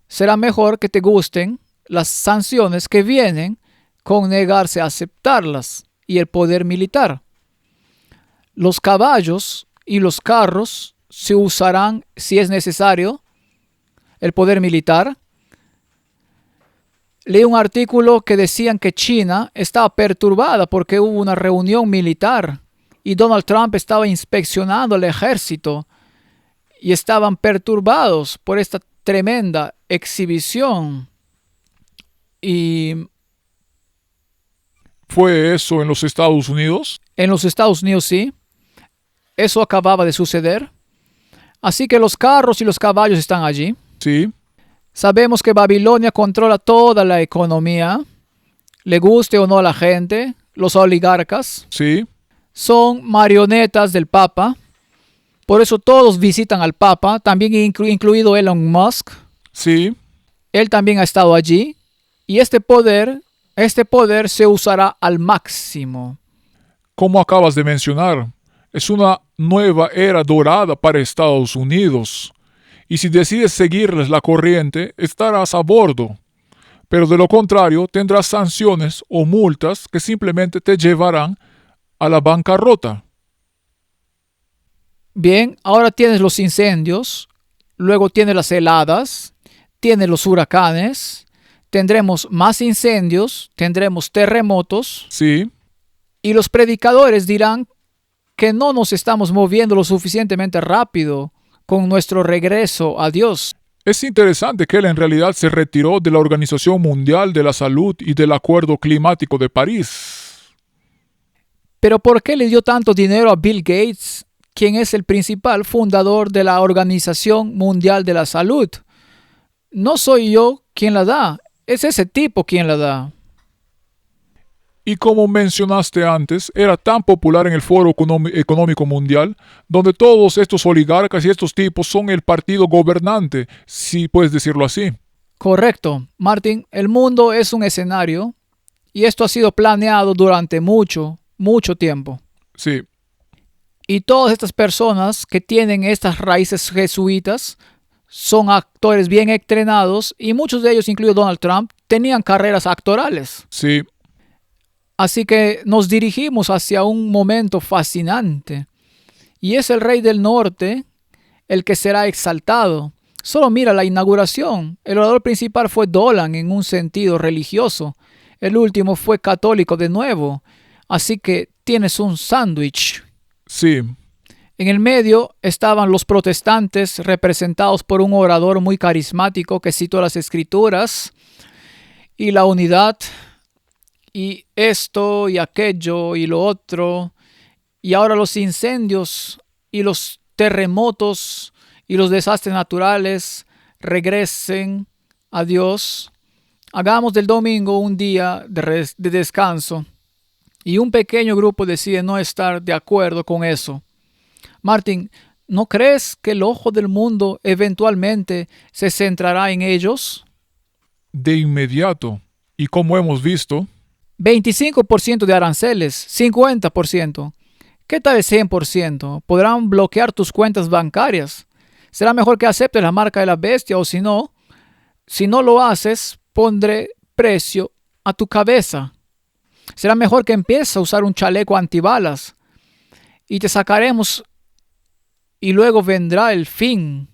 será mejor que te gusten las sanciones que vienen con negarse a aceptarlas y el poder militar. Los caballos y los carros se usarán si es necesario. El poder militar. Leí un artículo que decían que China estaba perturbada porque hubo una reunión militar y Donald Trump estaba inspeccionando el ejército y estaban perturbados por esta tremenda exhibición. Y ¿Fue eso en los Estados Unidos? en los Estados Unidos sí, eso acababa de suceder. Así que los carros y los caballos están allí. Sí, Sabemos que Babilonia controla toda la economía, le guste o no a la gente. Los oligarcas sí, son marionetas del Papa. Por eso todos visitan al Papa, también incluido Elon Musk. sí. Él también ha estado allí. Y este poder se usará al máximo. Como acabas de mencionar, es una nueva era dorada para Estados Unidos. Y si decides seguirles la corriente, estarás a bordo. Pero de lo contrario, tendrás sanciones o multas que simplemente te llevarán a la bancarrota. Bien, ahora tienes los incendios, luego tienes las heladas, tienes los huracanes, tendremos más incendios, tendremos terremotos Sí, y los predicadores dirán que no nos estamos moviendo lo suficientemente rápido con nuestro regreso a Dios. es interesante que él en realidad se retiró de la Organización Mundial de la Salud y del Acuerdo Climático de París. Pero ¿por qué le dio tanto dinero a Bill Gates, quien es el principal fundador de la Organización Mundial de la Salud? No soy yo quien la da, es ese tipo quien la da. Y como mencionaste antes, era tan popular en el Foro Económico Mundial, donde todos estos oligarcas y estos tipos son el partido gobernante, si puedes decirlo así. Correcto, Martin, el mundo es un escenario y esto ha sido planeado durante mucho tiempo. Sí, Y todas estas personas que tienen estas raíces jesuitas son actores bien entrenados y muchos de ellos, incluido Donald Trump, tenían carreras actorales. Sí, Así que nos dirigimos hacia un momento fascinante. Y es el rey del norte el que será exaltado. Solo mira la inauguración. El orador principal fue Dolan en un sentido religioso. El último fue católico de nuevo. Así que tienes un sándwich. sí, En el medio estaban los protestantes representados por un orador muy carismático que citó las escrituras y la unidad y esto y aquello y lo otro. Y ahora los incendios y los terremotos y los desastres naturales regresen a Dios. Hagamos del domingo un día de descanso. Y un pequeño grupo decide no estar de acuerdo con eso. Martin, ¿no crees que el ojo del mundo eventualmente se centrará en ellos? de inmediato. Y como hemos visto, 25% de aranceles, 50%. ¿Qué tal el 100%? Podrán bloquear tus cuentas bancarias. Será mejor que aceptes la marca de la bestia o si no lo haces, pondré precio a tu cabeza. Será mejor que empieces a usar un chaleco antibalas y te sacaremos y luego vendrá el fin.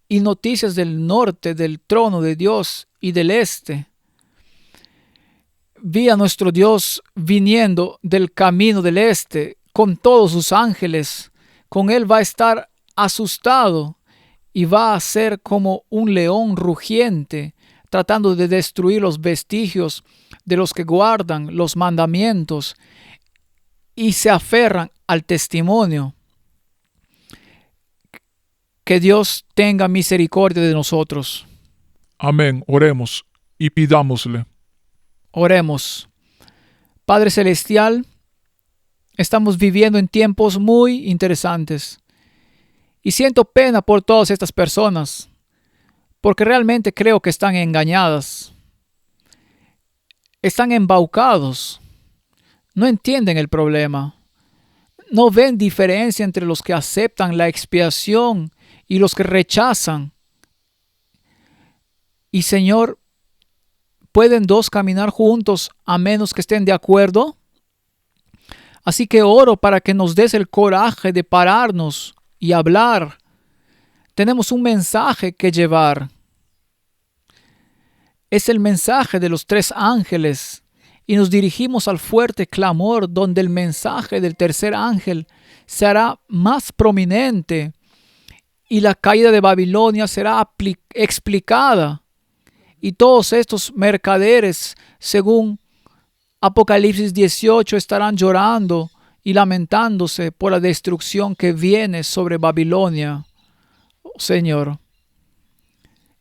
Y noticias del norte, del trono de Dios y del este. Vi a nuestro Dios viniendo del camino del este con todos sus ángeles. Con él va a estar asustado y va a ser como un león rugiente, tratando de destruir los vestigios de los que guardan los mandamientos y se aferran al testimonio. Que Dios tenga misericordia de nosotros. amén, oremos y pidámosle. Oremos. Padre Celestial, estamos viviendo en tiempos muy interesantes y siento pena por todas estas personas, porque realmente creo que están engañadas. Están embaucados. No entienden el problema. No ven diferencia entre los que aceptan la expiación y los que rechazan. Y Señor, ¿pueden dos caminar juntos a menos que estén de acuerdo? Así que oro para que nos des el coraje de pararnos y hablar. Tenemos un mensaje que llevar. Es el mensaje de los 3 ángeles y nos dirigimos al fuerte clamor donde el mensaje del tercer ángel se hará más prominente y la caída de Babilonia será explicada. Y todos estos mercaderes, según Apocalipsis 18, estarán llorando y lamentándose por la destrucción que viene sobre Babilonia. Oh, Señor,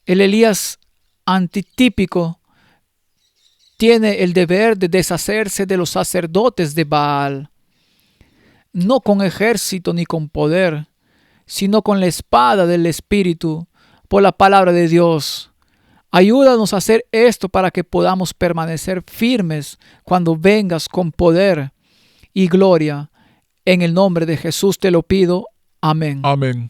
el Elías antitípico tiene el deber de deshacerse de los sacerdotes de Baal, no con ejército ni con poder, sino con la espada del Espíritu, por la palabra de Dios. Ayúdanos a hacer esto para que podamos permanecer firmes cuando vengas con poder y gloria. En el nombre de Jesús te lo pido. Amén. Amén.